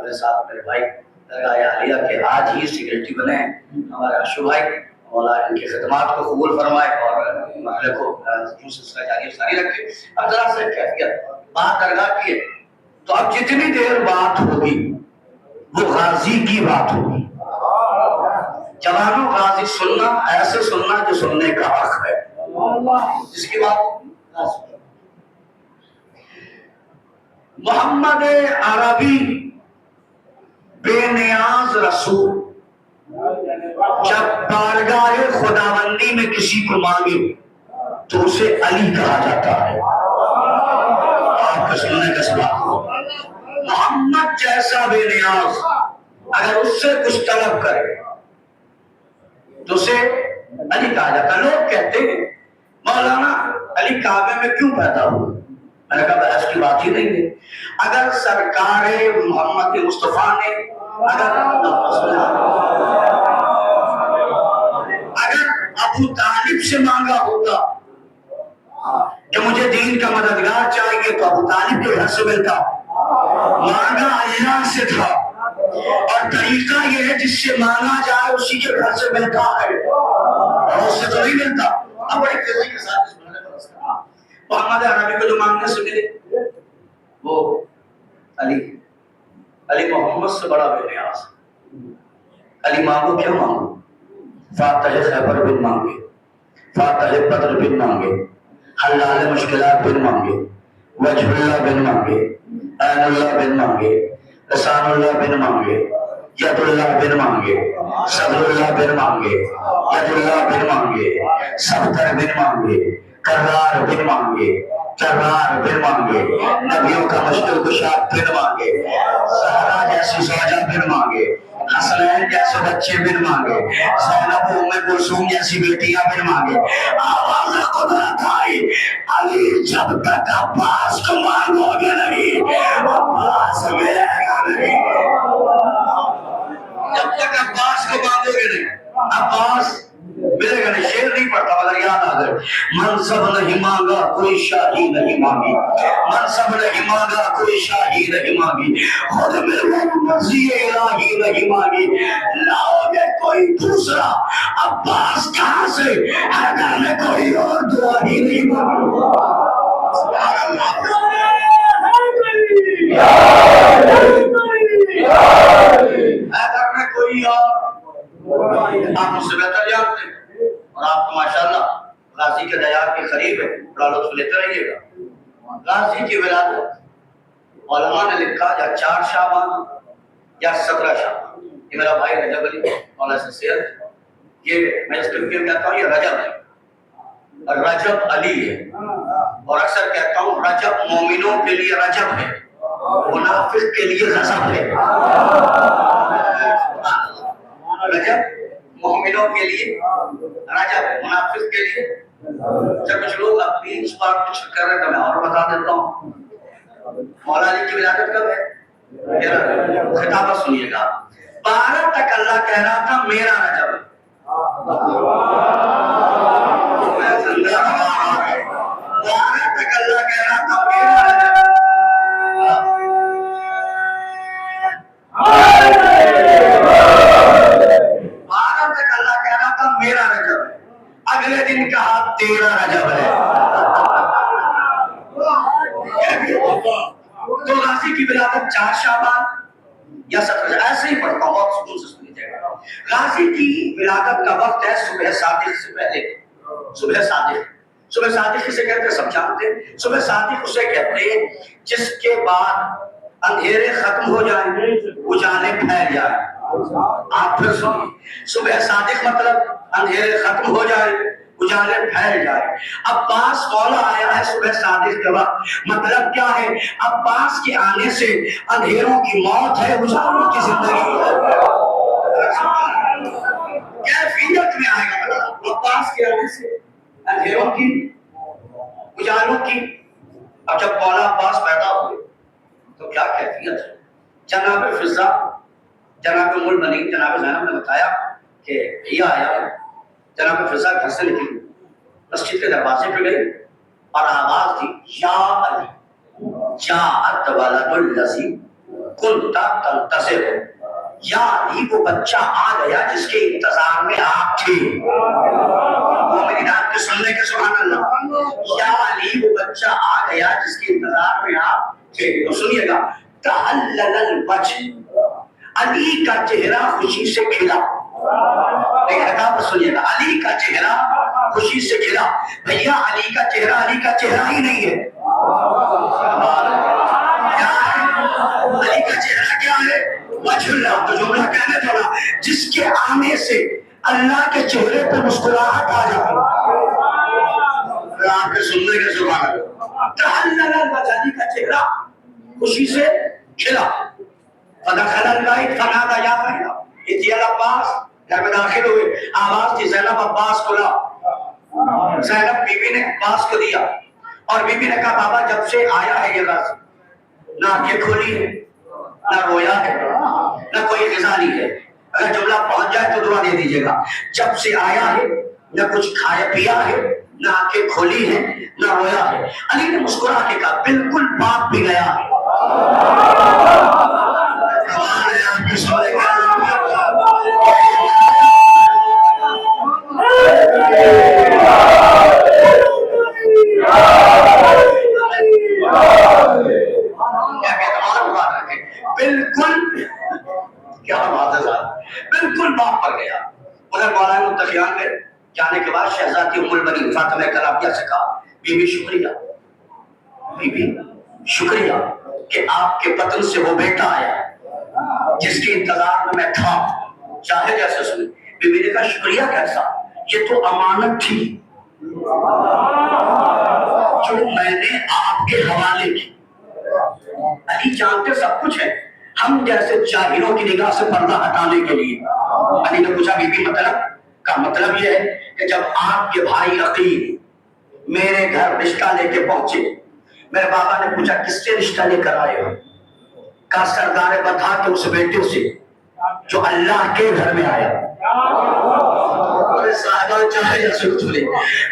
میرے ساتھ میرے بھائی درگاہ عالیہ کے آج ہی سیکرٹری بنے ہیں ہمارے اشو بھائی، مولا ان کی خدمات کو قبول فرمائے اور مرحلے کو سلسلہ جاری ساری رکھے۔ اب ذرا سے کیفیت بات درگاہ کی ہے تو اب جتنی دیر بات ہوگی وہ غازی کی بات ہوگی۔ جوانوں غازی سننا ایسے سننا جو سننے کا حق ہے، جس کی بات محمد عربی بے نیاز رسول جب بارگاہ خداوندی میں کسی کو مانگے تو اسے علی کہا جاتا ہے۔ آپ کا سننے کا سوال، محمد جیسا بے نیاز اگر اس سے کچھ طلب کرے تو اسے علی کہا جاتا ہے۔ لوگ کہتے ہیں مولانا علی کعبے میں کیوں پیدا ہوئے؟ میں نے کہا بحث کی بات ہی نہیں ہے۔ اگر سرکار محمد مصطفیٰ نے اگر ابو طالب سے مانگا ہوتا کہ مجھے دین کا مددگار چاہیے تو ابو طالب کے گھر سے ملتا، مانگا اللہ سے تھا، اور طریقہ یہ ہے جس سے مانگا جائے اسی کے گھر سے ملتا ہے، اور اس سے تو نہیں ملتا۔ اب بڑی تیزی کے ساتھ اس مرحلے پر رستا محمد عربی کو جو مانگنے سے ملے وہ علی محمد سے بڑا بے نیاز۔ علی مانگو کیا مانگو؟ فاتح خیبر بن مانگے، فاتح بدر بن مانگے، حلال مشکلات بن مانگے، وجہ اللہ بن مانگے، عین اللہ بن مانگے، لسان اللہ بن مانگے، ید اللہ بن مانگے، صدر اللہ بن مانگے، ید اللہ بن مانگے، صفتر بن مانگے، کرار بن مانگے، کرار بن مانگے، نبیوں کا مشکل کشاد بن مانگے، زہرا جیسی زوجہ بن مانگے، حسنین جیسے بچے بن مانگے، زینب ام کلثوم جیسی بیٹیاں بن مانگے۔ آواز قدرت آئی، علی جب تک عباس کو مانگو گے نہیں عباس ملے گا نہیں، جب تک عباس کو مانگو گے نہیں عباس ملے گا نہیں۔ شعر نہیں پڑھتا مگر یاد آ گئے، منصب نہیں مانگا کوئی شاہی نہیں مانگی، منصب نہیں مانگا کوئی شاہی نہیں مانگی، خود ملنے مرضی الہی نہیں مانگی، لاؤ گے کوئی دوسرا عباس کہاں سے، حیدر نے کوئی اور دعا ہی نہیں مانگی۔ حیدر نے کوئی اور، آپ مجھ سے بہتر جانتے ہیں اور آپ تو ماشاءاللہ غازی کے دیار کے قریب ہے، بڑا لطف لیتے رہیے گا۔ غازی کی ولادت علماء نے لکھا یا 4 شعبان یا 17 شعبان۔ یہ میرا بھائی رجب علی مولا سے سید، یہ میں اس طریقے میں کہتا ہوں یہ رجب ہے، رجب علی ہے، اور اکثر کہتا ہوں رجب مومنوں کے لیے رجب ہے، منافق کے لیے غضب ہے۔ رجب مومنوں کے لیے رجب، منافق کے لیے جب کچھ لوگ اپنی اس بات کچھ کر رہے تو میں اور بتا دیتا ہوں۔ مولا علی کی ولادت کب ہے؟ خطابت سنیے گا، 12 تک اللہ کہہ رہا تھا میرا رجب ہے، 12 تک اللہ کہہ رہا تھا میرا رجب ہے، 12 تک اللہ کہہ رہا تھا میرا رجب ہے، اگلے دن کہا تیرا رجب ہے۔ تو غازی کی ولادت 4 شعبان یا 17، ایسے ہی پڑھتا ہوں بہت سکون سے سنیے گا۔ غازی کی ولادت کا وقت ہے صبح صادق سے پہلے، صبح صادق، صبح صادق کسے کہتے ہیں سب جانتے ہیں، صبح صادق اسے کہتے ہیں جس کے بعد اندھیرے ختم ہو جائیں اجالے پھیل جائیں۔ آپ پھر سنیے، صبح صادق مطلب اندھیرے ختم ہو جائے اجالے پھیل جائے۔ عباس مولا آیا ہے صبح صادق کے وقت، مطلب کیا ہے؟ عباس کے آنے سے اندھیروں کی موت ہے، اجالوں کی زندگی ہے۔ کیفیت میں آئے گا مطلب عباس کے آنے سے اندھیروں کی اجالوں کی۔ اب جب مولا عباس پیدا ہوئے تو کیا کیفیت ہے؟ جناب فضا، جناب ام المؤمنین جناب زینب نے بتایا کہ بھیا آیا ہے۔ جناب فضا گھر سے نکلی، مسجد کے دروازے پہ گئی اور آواز دی یا علی جاءت ولد الذی کنت تنتظر، یعنی وہ بچہ آ گیا جس کے انتظار میں آپ تھے۔ وہ میری بات کو سننے کے سبحان اللہ، یعنی وہ بچہ آ گیا جس کے انتظار میں آپ تھے۔ تو سنیے گا، تحلل الوجہ، علی کا چہرہ خوشی سے کھلا۔ سنیے گا، علی کا چہرہ خوشی سے کھلا۔ بھیا علی کا چہرہ ہی نہیں ہے، کیا ہے؟ علی کا چہرہ کیا ہے؟ وجہ اللہ۔ تو جملہ کہنے تھوڑا، جس کے آنے سے اللہ کے چہرے پہ مسکراہٹ آ جائے۔ آپ کے سننے کے سبحان اللہ، تحلل الوجہ، علی کا چہرہ خوشی سے کھلا۔ فدخل البیت فنادى یا بھیا اتي العباس، گھر میں داخل ہوئے، آواز تھی زینب عباس کو لا۔ زینب بی نے عباس کو دیا، اور بی نے کہا بابا جب سے آیا ہے یہ رز، نہ آنکھیں کھولی ہے، نہ رویا ہے، نہ کوئی غذا لی ہے۔ اگر جملہ پہنچ جائے تو دعا دے دیجیے گا، جب سے آیا ہے نہ کچھ کھایا پیا ہے، نہ آنکھیں کھولی ہیں، نہ رویا ہے۔ علی نے مسکرا کے کہا بالکل باپ بھی گیا ہے۔ بالکل، کیا بات ہے صاحب، بالکل باپ پر گیا۔ ادھر مولانا متقیان میں جانے کے بعد شہزادی ام المنین فاطمہ کلابیہ سے کہا بی بی شکریہ، بی بی شکریہ کہ آپ کے بطن سے وہ بیٹا آیا جس کے انتظار میں تھا، چاہے جیسے سنے۔ بی بی نے کہا شکریہ کیسا، یہ تو امانت تھی جو میں نے آپ کے حوالے کی۔ علی جانتے سب کچھ ہے، ہم جیسے جاہلوں کی نگاہ سے پردہ ہٹانے کے لیے۔ علی نے پوچھا بی بی مطلب کا مطلب یہ ہے کہ جب آپ کے بھائی عقیل میرے گھر رشتہ لے کے پہنچے، میرے بابا نے پوچھا کس سے رشتہ لے کر آئے ہو؟ کہا سردار بتا کہ اس بیٹے سے جو اللہ کے گھر میں آیا۔ صاحبان چاہے یا سنتھلے،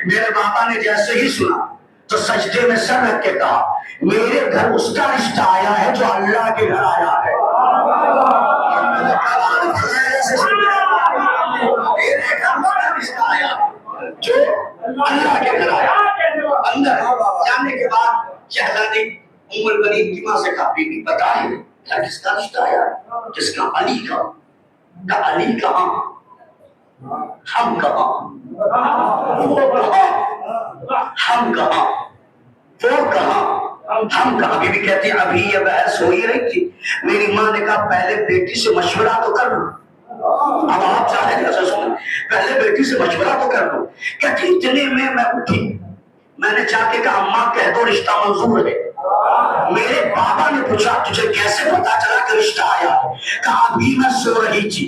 میرے بابا نے جیسے ہی سنا تو سجدے میں سر رکھ کے کہا میرے گھر اس کا رشتہ آیا ہے جو اللہ کے گھر آیا ہے۔ میرے گھر اس کا رشتہ آیا جو اللہ کے گھر آیا۔ اندر جانے کے بعد شہزادی ام المنین کی ماں سے کہا بی بی بتائیں کیا کس کا رشتہ آیا؟ جس کا علی کا۔ کہا علی کہاں، ہم کہاں، وہ کہاں، ہم کہاں، وہ کہاں، ہم کہاں۔ بی بی کہتی ابھی یہ بحث ہو ہی رہی تھی، میری ماں نے کہا پہلے بیٹی سے مشورہ تو کر لوں۔ اب آپ چاہیں جیسا سنیں، پہلے بیٹی سے مشورہ تو کر لوں۔ کہتی اتنے میں اٹھی، میں نے جا کے کہا اماں کہہ دو رشتہ منظور ہے۔ میرے بابا نے پوچھا تجھے کیسے پتا چلا کہ رشتہ آیا ہے؟ کہا ابھی میں سو رہی تھی،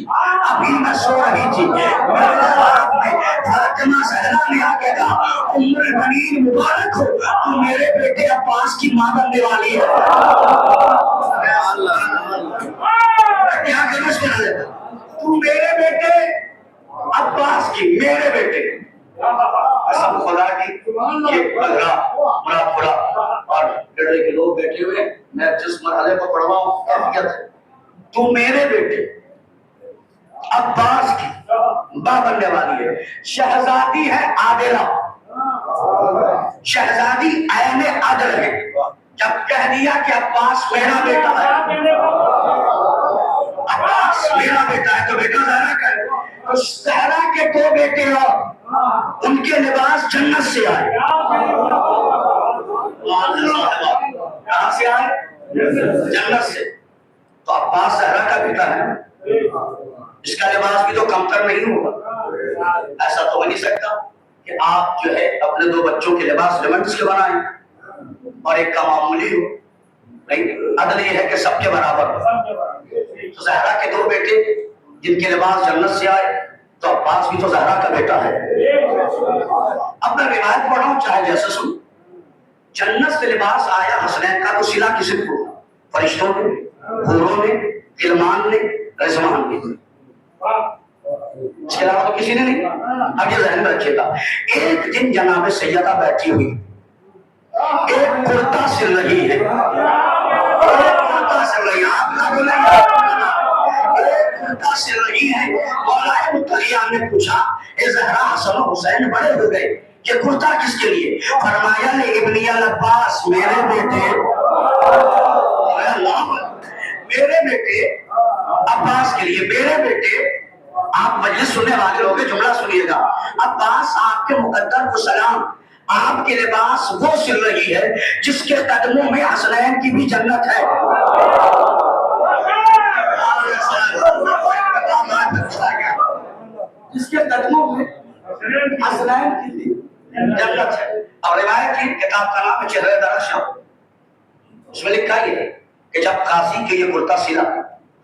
ابھی میں سو رہی تھی، میرے رات میں فاطمہ زہرا نے آ کے کہا ام المنین مبارک ہو، تو میرے بیٹے عباس کی ماں بننے والی ہے۔ کیا کرنا چاہتا ہے تو میرے بیٹے عباس کی، میرے بیٹے قسم خدا کی یہ بغرا مراد خدا اور ڈڑے کے لوگ بیٹھے ہوئے، میں جس مرحلے کو پڑھ رہا ہوں کیفیت ہے، تو میرے بیٹے عباس کی ماں بننے والی ہے۔ شہزادی ہے عادلہ، شہزادی عین عدل ہے۔ جب کہہ دیا کہ عباس میرا بیٹا ہے، عباس میرا بیٹا ہے تو بیٹا زہرا کا ہے، تو زہرا کے دو بیٹے اور ان کے لباس جنت سے آئے۔ کہاں سے آئے؟ جنت سے۔ تو عباس زہرا کا بیٹا ہے، اس کا لباس بھی تو کمتر نہیں ہوگا۔ ایسا تو ہو نہیں سکتا کہ آپ جو ہے اپنے دو بچوں کے لباس ڈیمنڈس کے بنائیں اور ایک کا معمولی ہو۔ نہیں، عدل یہ ہے کہ سب کے برابر ہو۔ تو زہرا کے دو بیٹے جن کے لباس جنت سے آئے، تو عباس بھی تو زہرا کا بیٹا ہے۔ اب میں روایت پڑھا ہوں چاہے جیسے سن، جنت سے لباس آیا حسنین کا، تو سلا کسی کو؟ فرشتوں نے، حوروں نے، غلمان نے، رضوان نے، اس کے علاوہ تو کسی نے نہیں۔ اب یہ ذہن میں رکھیے گا، ایک دن جناب سیدہ بیٹھی ہوئی، ایک کرتا سل رہی ہے، ایک کرتا سل رہی آپ کا بولیں کرتا سل رہی ہے. مولا مطلع نے پوچھا اے زہرا حسن و حسین بڑے ہو گئے یہ کرتا کس کے لیے؟ فرمایا ابنی العباس میرے بیٹے میرے بیٹے عباس کے لیے. میرے بیٹے آپ مجلس سننے والے لوگ جملہ سنیے گا. عباس آپ کے مقدر کو سلام. آپ کے لباس وہ سل رہی ہے جس کے قدموں میں حسنین کی بھی جنت ہے. جس کے قدموں میں حسنین کی بھی جنت ہے. اور روایت کی کتاب کا نام ہے چہرہ درخشاں. اس میں لکھا یہ ہے کہ جب قاضی کے یہ کرتا سلا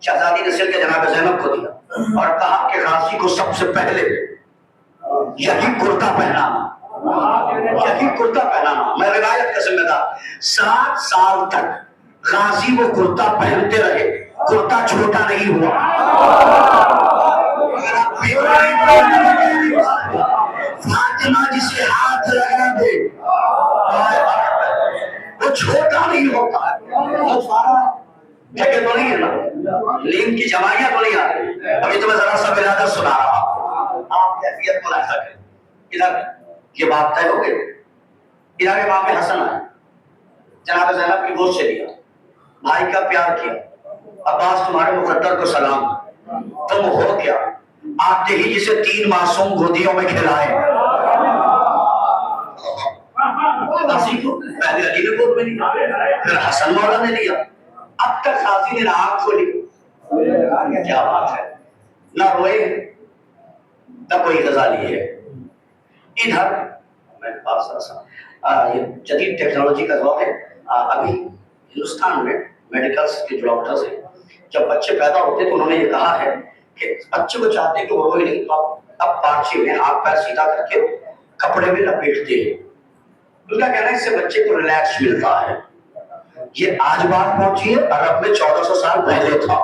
شہزادی نے سل کے جناب زینب کو دیا اور کہا کہ قاضی کو سب سے پہلے یہی کرتا پہنانا یہی کرتا پہنانا. میں روایت کا ذمہ دار. 7 سال تک غازی وہ کرتا پہنتے رہے. کرتا چھوٹا نہیں ہوا. فاطمہ جسے ہاتھ لگا دے وہ چھوٹا نہیں ہوتا. جگہ تو نہیں ہے نا, لین کی جمائیاں تو نہیں آ رہی. ابھی تو میں ذرا سا بلادر سنا رہا ہوں. آپ کیفیت ملاحظہ کریں. ادھر یہ بات طے ہو گئی. ادھر امام حسن آئے, جناب زینب کی گود سے لیا, بھائی کا پیار کیا. عباس تمہارے مقدر کو سلام. تم ہو کیا؟ آتے ہی جسے 3 معصوم گودیوں میں کھلائے. قاضی کو پہلے علی نے گود میں لیا, پھر حسن مولا نے لیا. اب تک قاضی نے آنکھ کھولی. کیا بات ہے, نہ روئے نہ کوئی غزالی ہے. ادھر میں پاس یہ جدید ٹیکنالوجی کا دور ہے. ابھی ہندوستان میں میڈیکلز کے جو ڈاکٹرز ہیں جب بچے پیدا ہوتے تو انہوں نے یہ کہا ہے کہ بچے کو چاہتے ہیں کہ وہ روئے نہیں, تو اب پارچے میں ہاتھ پیر سیدھا کر کے کپڑے میں لپیٹتے ہیں. ان کا کہنا ہے اس سے بچے کو ریلیکس ملتا ہے. یہ آج بات پہنچی ہے, عرب میں 1400 سال پہلے تھا.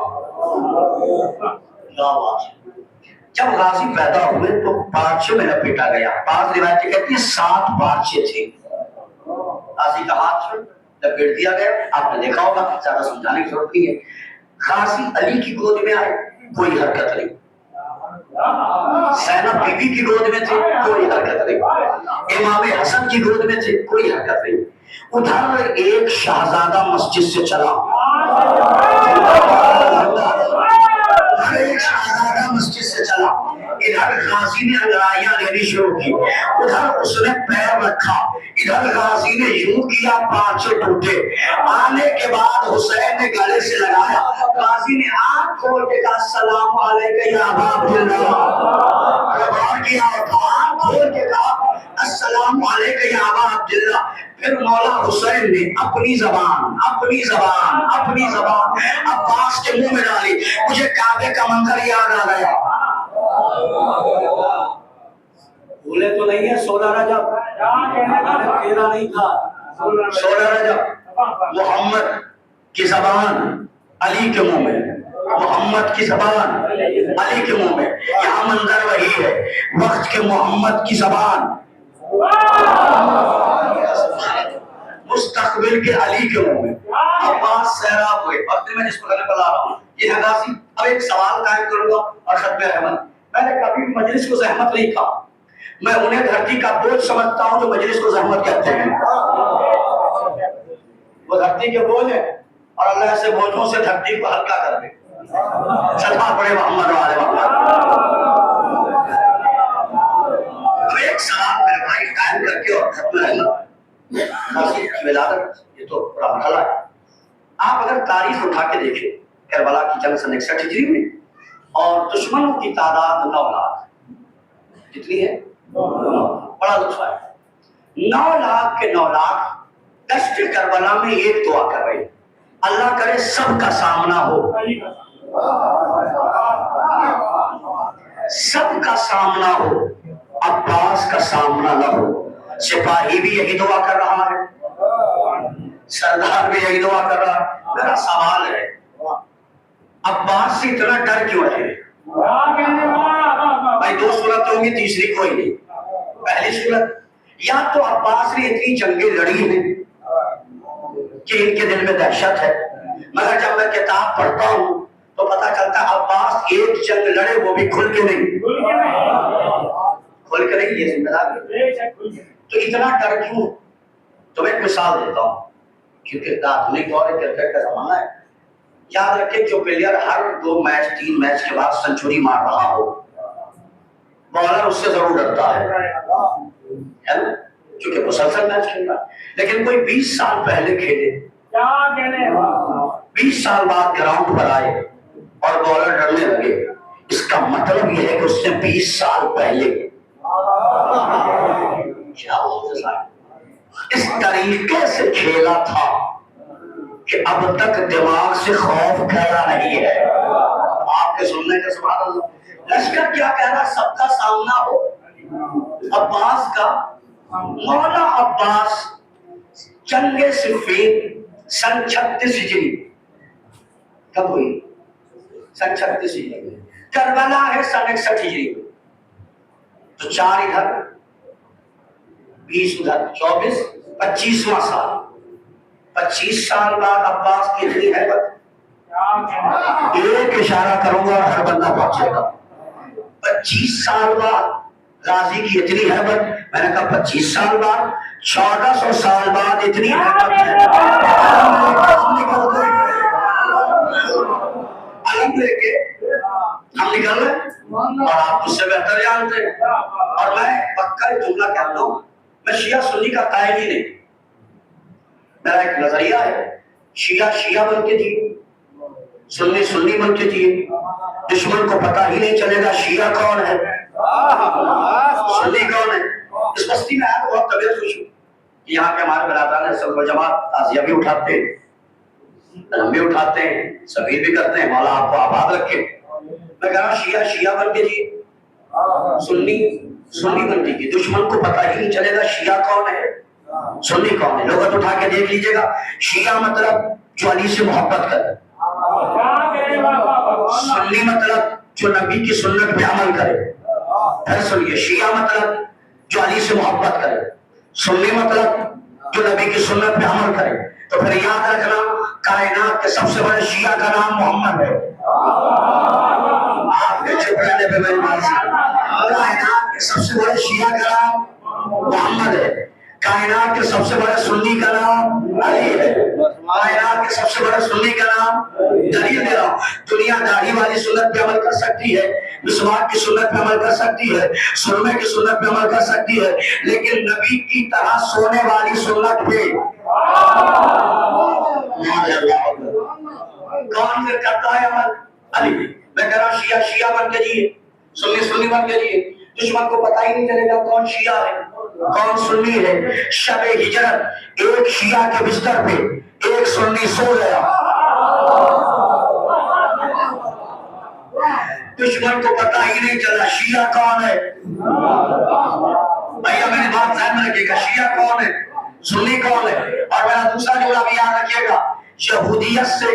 جب غازی پیدا ہوئے تو پارچے میں لپیٹا گیا. بعض روایتیں کہتی ہیں 7 پارچے تھے. غازی کا ہاتھ لپیٹ دیا گیا. آپ نے دیکھا ہوگا, زیادہ سمجھانے کی ضرورت نہیں ہے. غازی علی کی گود میں آئے, کوئی حرکت نہیں. زینب بی بی کی گود میں تھے, کوئی حرکت نہیں. امام حسن کی گود میں تھے, کوئی حرکت نہیں. ادھر ایک شہزادہ مسجد سے چلا. ایک شہزادہ مسجد سے چلا. ادھر غازی نے انگڑائیاں لینی شروع کی. ادھر اس نے پیر رکھا. ادھر غازی نے یوں کیا, پارچے ٹوٹے. آنے کے بعد حسین نے گلے سے لگایا. غازی نے آنکھ کھول کے کہا السلام علیکم یا ابا عبداللہ. اور کیا آنکھ کھول کے کہا السلام علیکم یا ابا عبداللہ. پھر مولا حسین نے اپنی زبان عباس کے منہ میں ڈالی. مجھے کعبے کا منظر یاد آ گیا. بھولے تو نہیں ہے 16 رجب 13 نہیں تھا, 16 رجب. محمد کی زبان علی کے منہ میں, محمد کی زبان علی کے منہ میں. یہاں منظر وہی ہے, وقت کے محمد کی زبان مستقبل کے علی کے منہ میں. عباس سیراب ہوئے. وقت میں جس پر بلا رہا ہوں یہ ہے غازی. اب ایک سوال قائم کروں گا اور ختم احمد. میں نے کبھی مجلس کو زحمت نہیں کہا. میں انہیں دھرتی کا بوجھ سمجھتا ہوں جو مجلس کو زحمت کہتے ہیں. وہ دھرتی کے بوجھ ہیں اور اللہ ایسے بوجھوں سے دھرتی کو ہلکا کر دے. صدقہ پڑے محمد والے ایک سوال میرے بھائی قائم کر کے اور ختم احمد. غازی کی ولادت یہ تو بڑا مرحلہ ہے. آپ اگر تاریخ اٹھا کے دیکھیں کربلا کی جنگ سن 61 ہجری میں, اور دشمنوں کی تعداد 9 لاکھ. کتنی ہے؟ 9. بڑا لطف ہے. 9 لاکھ کے 9 لاکھ دشت کربلا میں ایک دعا کر رہے ہیں, اللہ کرے سب کا سامنا ہو, سب کا سامنا ہو, عباس کا سامنا نہ ہو. سپاہی بھی یہی دعا کر رہا ہے, سردار بھی یہی دعا کر رہا ہے. میرا سوال ہے عباس سے اتنا ڈر کیوں ہے؟ بھائی 2 صورتیں ہوں گی, تیسری کوئی نہیں. پہلی صورت, یا تو عباس نے اتنی جنگیں لڑی ہیں کہ ان کے دل میں دہشت ہے, مگر جب میں کتاب پڑھتا ہوں تو پتا چلتا ہے عباس ایک جنگ لڑے وہ بھی کھل کے نہیں، کھل کے نہیں، یہ ذمہ دار تو اتنا ڈر کیوں؟ تو میں ایک مثال دیتا ہوں، کیونکہ آدھونک دور کرکٹ کا زمانہ ہے. یاد رکھیں جو پلیئر ہر 2 میچ 3 میچ کے بعد سنچری مار رہا ہو بالر اس سے ضرور ڈرتا ہے نا، کیونکہ مسلسل میچ کھیل رہا. لیکن کوئی 20 سال پہلے کھیلے، 20 سال بعد گراؤنڈ پر آئے اور بالر ڈرنے لگے، اس کا مطلب یہ ہے کہ اس نے 20 سال پہلے اس طریقے سے کھیلا تھا کہ اب تک دماغ سے خوف گیا نہیں ہے. آپ کے سننے کے سبحان اللہ. لشکر کیا کہہ رہا؟ سب کا سامنا ہو. عباس کا مولا عباس جنگ صفین سن 36 ہجری کب ہوئی؟ سن 36 ہجری. کربلا ہے سن 61 ہجری. تو 4 ادھر 20 ادھر 24 25واں سال. 25 سال بعد عباس کی اتنی حیبت، ایک اشارہ کروں گا اور ہر بندہ پہنچے گا. 25 سال بعد غازی کی اتنی حیبت. میں نے کہا 25 سال بعد 1400 سال بعد اتنی حیبت ہے. علم لے کے ہم نکل رہے اور آپ اس سے بہتر جانتے ہیں. اور میں پکا جملہ کہتا ہوں، میں شیعہ سنی کا قائل ہی نہیں. میرا ایک نظریہ ہے، شیعہ شیعہ بن کے جیے، سنی سنی بن کے جیے. دشمن کو پتہ ہی نہیں چلے گا شیعہ کون ہے سنی کون ہے. اس بستی میں آیا تو بہت طبیعت خوش ہوئی کہ یہاں کے ہمارے برادران سب و جماعت تعزیہ بھی اٹھاتے ہیں، قلم بھی اٹھاتے ہیں، سبیر بھی کرتے ہیں. مولا آپ کو آباد رکھے. میں کہہ رہا ہوں شیعہ شیعہ بن کے جیے، سنی سنی بن کے جیے. دشمن کو پتہ ہی نہیں چلے گا شیعہ کون ہے سنی کون ہے. لوگت اٹھا کے دیکھ لیجئے گا، شیعہ مطلب جو علی سے محبت کرے، سنی مطلب جو نبی کی سنت پہ عمل کرے. پھر سنیے، شیعہ مطلب جو علی سے محبت کرے، سنی مطلب جو نبی کی سنت پہ عمل کرے. تو پھر یاد رکھنا کائنات کے سب سے بڑے شیعہ کا نام محمد ہے. آپ کے چپ رہنے پہ میری بات سن. کائنات کے سب سے بڑے شیعہ کا نام محمد ہے. کائنات کے سب سے بڑے سنی کا نام علی ہے. کائنات کے سب سے بڑے سنی کا نام دلیل دے رہا ہوں. دنیا داڑھی والی سنت پہ عمل کر سکتی ہے، مسواک کی سنت پہ عمل کر سکتی ہے، سرمے کی سنت پہ عمل کر سکتی ہے، لیکن نبی کی طرح سونے والی سنت پہ کون سے کرتا ہے عمل؟ علی. میں کہہ رہا ہوں شیعہ شیعہ بن کے جیے، سنی سنی بن کے جیے. دشمن کو پتہ ہی نہیں چلے گا کون شیعہ ہے کون سنی ہے. شب ہجرت ایک شیعہ کے بستر پہ ایک سنی سو گیا. دشمن کو پتہ ہی نہیں چلا شیعہ کون ہے. بھیا میری بات ذہن میں رکھیے گا، شیعہ کون ہے سنی کون ہے. اور میرا دوسرا جملہ بھی یاد رکھیے گا، یہودیت سے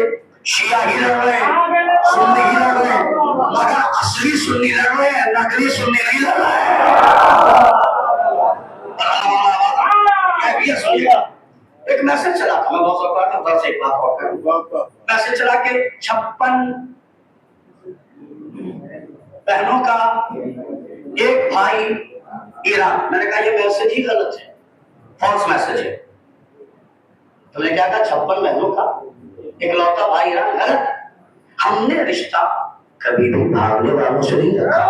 شیعہ ہی لڑ رہے ہیں، سنی ہی لڑ رہے ہیں، مگر اصلی سنی لڑ رہے ہیں، نقلی سنی نہیں لڑ رہے ہیں. ایک میسج چلا تھا، میں بہت سوچ رہا تھا سے ایک بات اور کروں. میسج چلا کہ 56 بہنوں کا ایک بھائی ایران. میں نے کہا یہ میسج ہی غلط ہے، فالس میسج ہے. تم نے کیا کہا 56 بہنوں کا ایک لوتا بھائی ایران؟ غلط. ہم نے رشتہ کبھی بھی بھاگنے والوں سے نہیں رکھا.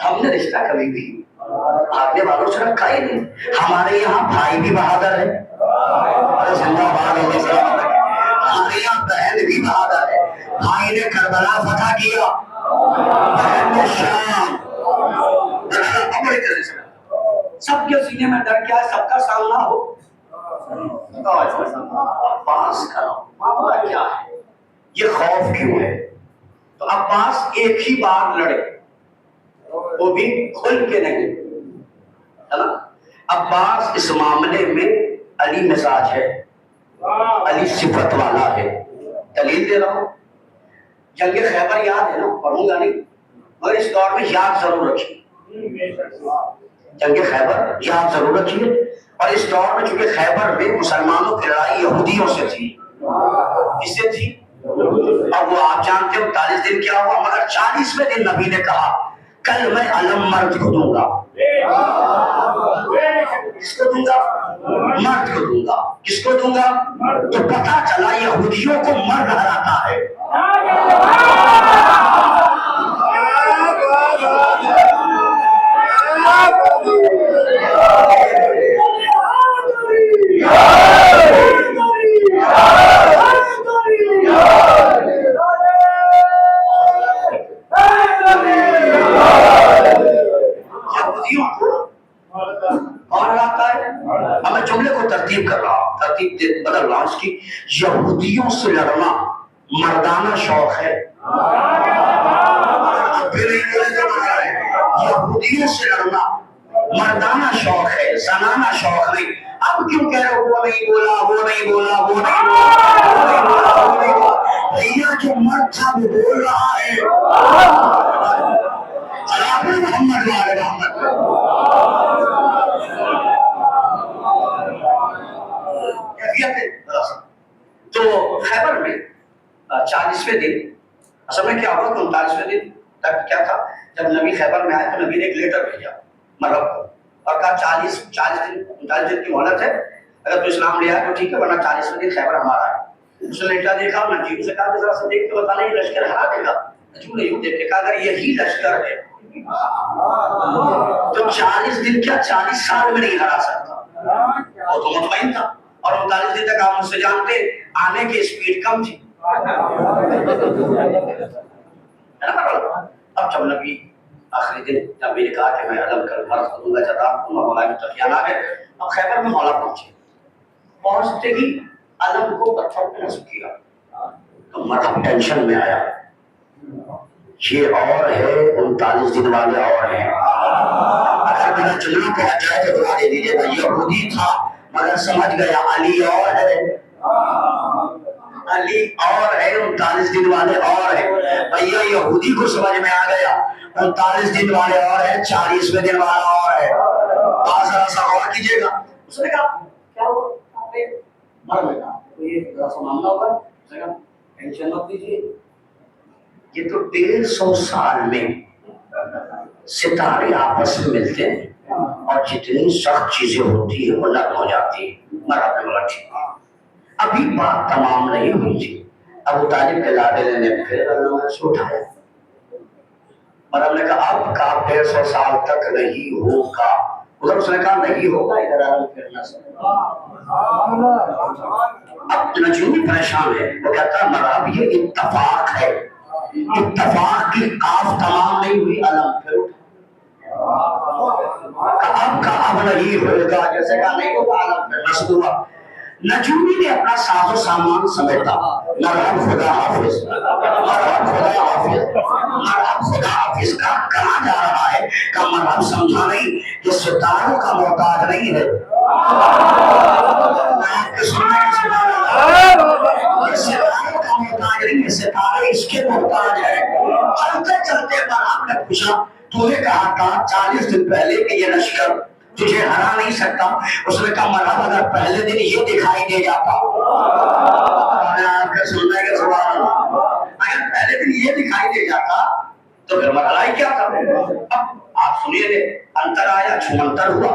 ہم نے رشتہ کبھی بھی بھاگنے والوں سے رکھا ہی نہیں. ہمارے یہاں بھائی بھی بہادر ہے، ہمارے یہاں بہن بھی بہادر ہے. بھائی نے کربلا فتح کیا، بہن نے شام. سب کے سینے میں ڈر کیا ہے؟ سب کا سامنا ہو. عباس کا معاملہ کیا ہے؟ یہ خوف کیوں ہے؟ تو عباس ایک ہی بار لڑے، وہ بھی کھل کے نہیں، ہے نا. عباس اس معاملے میں علی مزاج ہے، علی صفت والا ہے. دلیل دے رہا ہوں، جنگ خیبر یاد ہے نا، پڑھوں گا نہیں مگر اس دور میں یاد ضرور رکھیں. جنگ خیبر یہ آپ ضرور رکھیے. اور اس دور میں چونکہ خیبر میں مسلمانوں کی لڑائی یہودیوں سے تھی. کس سے تھی؟ اور وہ آپ جانتے ہو 40 دن کیا ہوا، مگر 40ویں دن نبی نے کہا کل میں علم مرد کو دوں گا. کس کو دوں گا؟ مرد کو دوں گا. کس کو دوں گا؟ تو پتا چلا یہودیوں کو مرد ہراتا ہے. ترتیب کر رہا ہوں، ترتیب بدل رہا ہوں اس کی. یہودیوں سے لڑنا مردانہ شوق ہے. یہودیوں سے لڑنا مردانہ شوق ہے، زنانہ شوق نہیں. اب کیوں کہہ رہے ہو وہ نہیں بولا، وہ نہیں بولا، وہ نہیں بولا. بھیا جو مرد تھا وہ بول رہا ہے. محمد والے محمد تو خیبر میں 40ویں دن اصل میں کیا ہوا کہ 39ویں دن تک کیا تھا، جب نبی خیبر میں آئے تو نبی نے ایک لیٹر بھیجا مرحب کو اور کہا 40 دن 39 دن کی مہلت ہے، اگر تو اسلام لے آئے تو ٹھیک ہے ورنہ 40ویں دن خیبر ہمارا ہے. اس نے لیٹر دیکھا اور نجیب سے کہا کہ ذرا سا دیکھ کے بتانا یہ لشکر ہرا دے گا. نجیب نے یوں دیکھ کے کہا اگر یہی لشکر ہے تو 40 دن کیا 40 سال میں نہیں ہرا سکتا. وہ تو مطمئن تھا اور 39 دن تک آپ مجھ سے جانتے آنے کی اسپیڈ کم تھی. اب جب نبی آخری دن نبی نے کہا کہ میں علم کر فرض کروں گا جب آپ کو مولا میں تفیان آ گئے. اب خیبر میں مولا پہنچے، پہنچتے ہی علم کو پتھر پہ نصب کیا تو مرحب ٹینشن میں آیا. یہ اور ہے 39 دن والے اور ہیں. اگر میرا چلنا پہنچ جائے تو دعا دے دیجیے گا. یہودی تھا مگر سمجھ گیا علی اور ہے، علی اور ہے، 39 دن والے اور ہیں. بھیا یہودی کو سمجھ میں آ گیا 39 دن والے اور ہیں، 40ویں دن والا اور ہے. بات ذرا سا غور کیجیے گا. اس نے کہا کیا ہوا مر گیا تو یہ ذرا سا معاملہ ہوگا. اس نے کہا ٹینشن مت لیجیے، یہ تو 150 سال میں ستارے آپس میں ملتے ہیں اور جتنی سخت چیزیں ہوتی ہیں وہ نرم ہو جاتی ہیں. مرحبا بولا ٹھیک. ابھی بات تمام نہیں ہوئی تھی. ابو طالب کے لاڈلے نے پھر اللہ سے اٹھایا. مرحبا نے کہا اب کا 150 سال تک نہیں ہوگا. ادھر اس نے کہا نہیں ہوگا، ادھر آگے پھرنا سے. اب نجومی پریشان ہے، وہ کہتا ہے مرحبا یہ اتفاق ہے، اتفاق کی قاف تمام نہیں ہوئی. علم پھر اب کا اب نہیں ہوگا، جیسے کہا نہیں ہوگا علم پھر نصب ہوا. نجومی نے اپنا ساز و سامان سمیٹا. مرحب خدا حافظ، مرحب خدا حافظ، مرحب خدا حافظ. کہاں جا رہا ہے؟ کہ مرحب سمجھا نہیں کہ ستاروں کا محتاج نہیں ہے. ستاروں کا محتاج نہیں ہے، ستارے اس کے محتاج ہے. چلتے چلتے مرحب نے پوچھا تو نے کہا تھا 40 دن پہلے کہ یہ لشکر تجھے ہرا نہیں سکتا. اس نے کہا مرحبا اگر پہلے دن یہ دکھائی دے جاتا، آپ کے سننے کے سوال، اگر پہلے دن یہ دکھائی دے جاتا تو پھر مرحلہ ہی کیا تھا. اب آپ سنیے گے انتر آیا چھمنتر ہوا،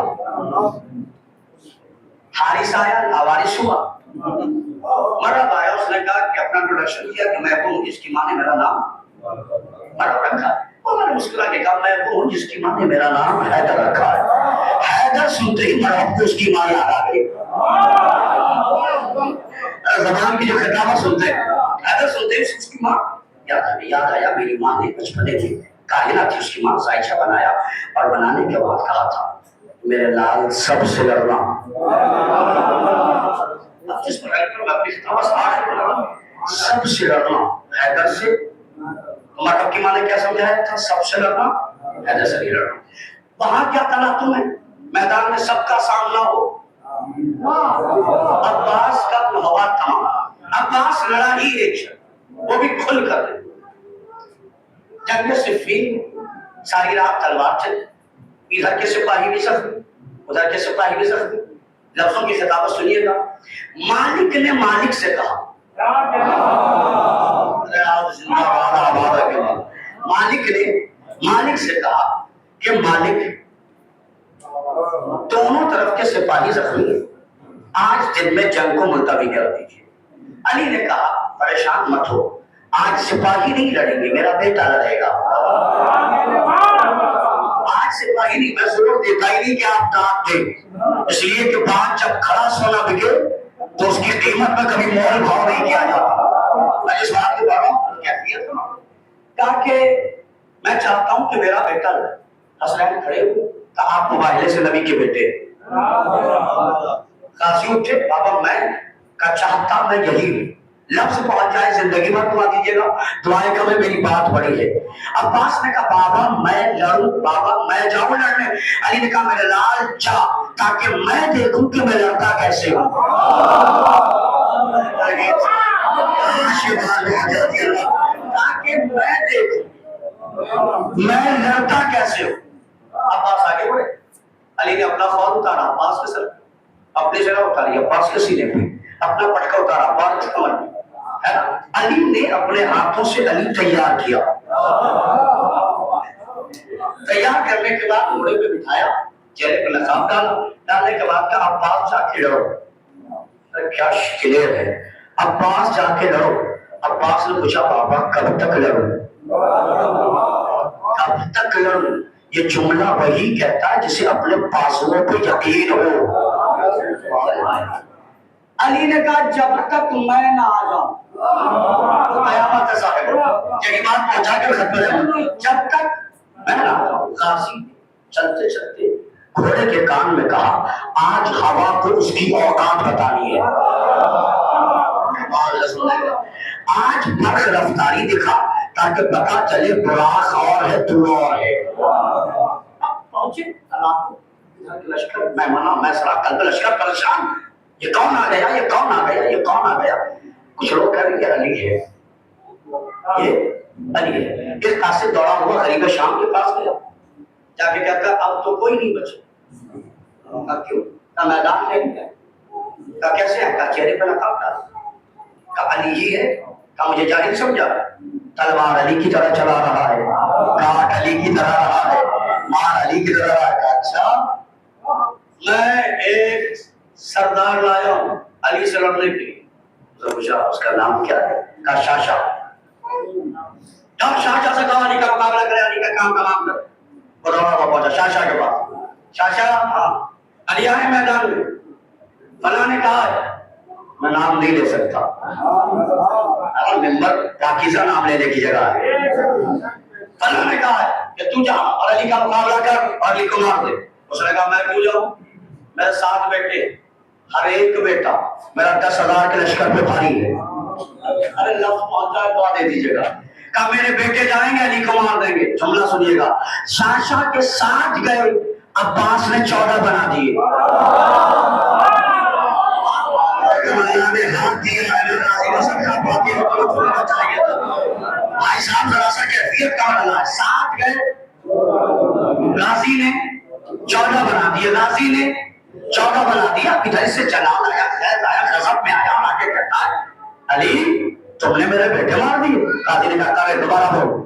حارث آیا لاوارث ہوا. مرحبا آیا اس نے کہا کہ اپنا انٹروڈکشن کیا کہ میں ہوں جس کی ماں نے میرا نام مرحبا رکھا. میں نے مسکرا کے کہا میں وہ ہوں جس کی ماں نے میرا نام حیدر رکھا ہے. حیدر سنتے ہی مرحب کو اس کی ماں یاد آ گئی. زبان کی جو خطابہ سنتے ہیں حیدر سنتے ہی اس کی ماں یاد آ گئی. یاد آیا میری ماں نے بچپنے میں کائنہ تھی اس کی ماں زائچہ بنایا اور بنانے کے بعد کہا تھا میرے لال سب سے لڑنا. جس پر اپنی خطابہ سب سے لڑنا حیدر سے. مرحب کی ماں نے کیا سمجھایا تھا؟ سب سے لڑنا، حیدر سے نہیں لڑنا. وہاں کیا تناظر ہے؟ میدان میں سب کا سامنا ہو. عباس کا ہوا تھا، عباس لڑا ہی ایک وہ بھی کھل کر. جنگ صفین ساری رات تلوار چلی، ادھر کے سپاہی بھی زخمی، ادھر کے سپاہی بھی زخمی. لفظوں کی خطابت سنیے گا. مالک نے مالک سے کہا، مالک نے مالک سے کہا کہ مالک دونوں طرف کے سپاہی زخمی ہیں، آج دن میں جنگ کو ملتوی کر دیجیے. علی نے کہا پریشان مت ہو، آج سپاہی نہیں لڑیں گے، میرا بیٹا لڑے گا. آج سپاہی نہیں، میں ضرور دیتا ہی نہیں کہ آپ دانت دیں، اس لیے کہ بات جب کھڑا سونا بکے تو اس کی قیمت میں کبھی مول بھاؤ نہیں کیا جاتا. میں اس بات کے بارے میں کیفیت کہا کہ میں چاہتا ہوں کہ میرا بیٹا لڑے. حسنین کھڑے ہوئے، کہا آپ مباہلے سے نبی کے بیٹے. قاضی اٹھے، بابا میں کا چاہتا میں یہی ہوں، لفظ پہنچ جائے زندگی بھر دعا دیجیے گا، دعائیں کمیں میری بات بڑی ہے. عباس نے کہا بابا میں لڑوں، بابا میں جاؤں لڑنے. علی نے کہا میرے لال جا، تاکہ میں دیکھوں کہ میں لڑتا کیسے ہوں. تاکہ میں دیکھوں میں لڑتا کیسے ہوں. عباس آگے بڑھے، علی نے اپنا فوج اتارا عباس کے سر، اپنی جگہ اتاری عباس کے سینے پہ، اپنا پٹکا اتارا عباس کے کمر پہ. علی نے اپنے ہاتھوں سے علی تیار کیا. تیار کرنے کے بعد گھوڑے پہ بٹھایا، چہرے پہ نقاب ڈالا، ڈالنے کے بعد کہا عباس جا کے لڑو. کیا شکلیر ہے، عباس جا کے لڑو. عباس نے پوچھا بابا کب تک لڑوں، کب تک لڑوں. یہ جملہ وہی کہتا ہے جسے اپنے بازوؤں پہ یقین ہو. علی نے کہا جب تک میں نہ آ جاؤں، قیامت ہے صاحب، یہی بات پہنچا کر ختم ہے، جب تک میں نہ آ جاؤں. غازی چلتے چلتے گھوڑے کے کان میں کہا آج ہوا کو اس کی اوقات بتانی ہے. آج برق رفتاری دکھا تاکہ پتا چلے براق اور ہے تو اور ہے. پہنچے لشکر میں منا میں سرا قلب لشکر پریشان، یہ کون آ گیا، یہ کون آ گیا، یہ کون آ گیا. کچھ لوگ کہہ رہے ہیں علی ہے، یہ علی ہے. اس قاصد دوڑا ہوا غریب شام کے پاس گیا، جا کے کہتا اب تو کوئی نہیں بچے. کہا کیوں؟ کہا میدان میں نہیں ہے. کہا کیسے ہے؟ کہا چہرے پہ نقاب ڈالا. کہا علی ہی ہے. کہا مجھے جاہل سمجھا، تلوار علی کی طرح چلا رہا ہے، کاٹ علی کی طرح رہا ہے، مار علی کی طرح رہا ہے. اچھا میں ایک سردار لایا ہوں علی سے لڑنے کے لیے. تو پوچھا اس کا نام کیا ہے؟ کہا شاشا. جب شاشا سے کہا علی کا مقابلہ کرے، علی کا کام تمام کر. بڑا پہنچا شاشا کے پاس. شاشا ہاں علی آئے میدان میں. فلاں نے کہا ہے، میں نام نہیں لے سکتا، ممبر پاکیزہ نام لینے کی جگہ ہے. فلاں نے کہا ہے کہ تو جا اور علی کا مقابلہ کر اور علی کو مار دے. اس نے کہا میں کیوں جاؤں، میرے 7 بیٹے، ہر ایک بیٹا میرا 10,000 کے لشکر پہ بھاری ہے. ارے لفظ پہنچا ہے دعا دے دیجیے گا. کہا میرے بیٹے جائیں گے علی کو مار دیں گے. جملہ سنیے گا، شاشا کے 7 گئے، عباس نے 14 بنا دیے. بھائی صاحب ذرا سا کیفیت کا ڈالا ہے. 7 گئے، غازی نے 14 بنا دیے. غازی نے 14 بنا دیا. ادھر سے جلال آیا، خیر آیا، غضب میں آیا اور آگے کہتا ہے علی تم نے میرے بیٹے مار دیے. غازی نے کہا کرے دوبارہ بول.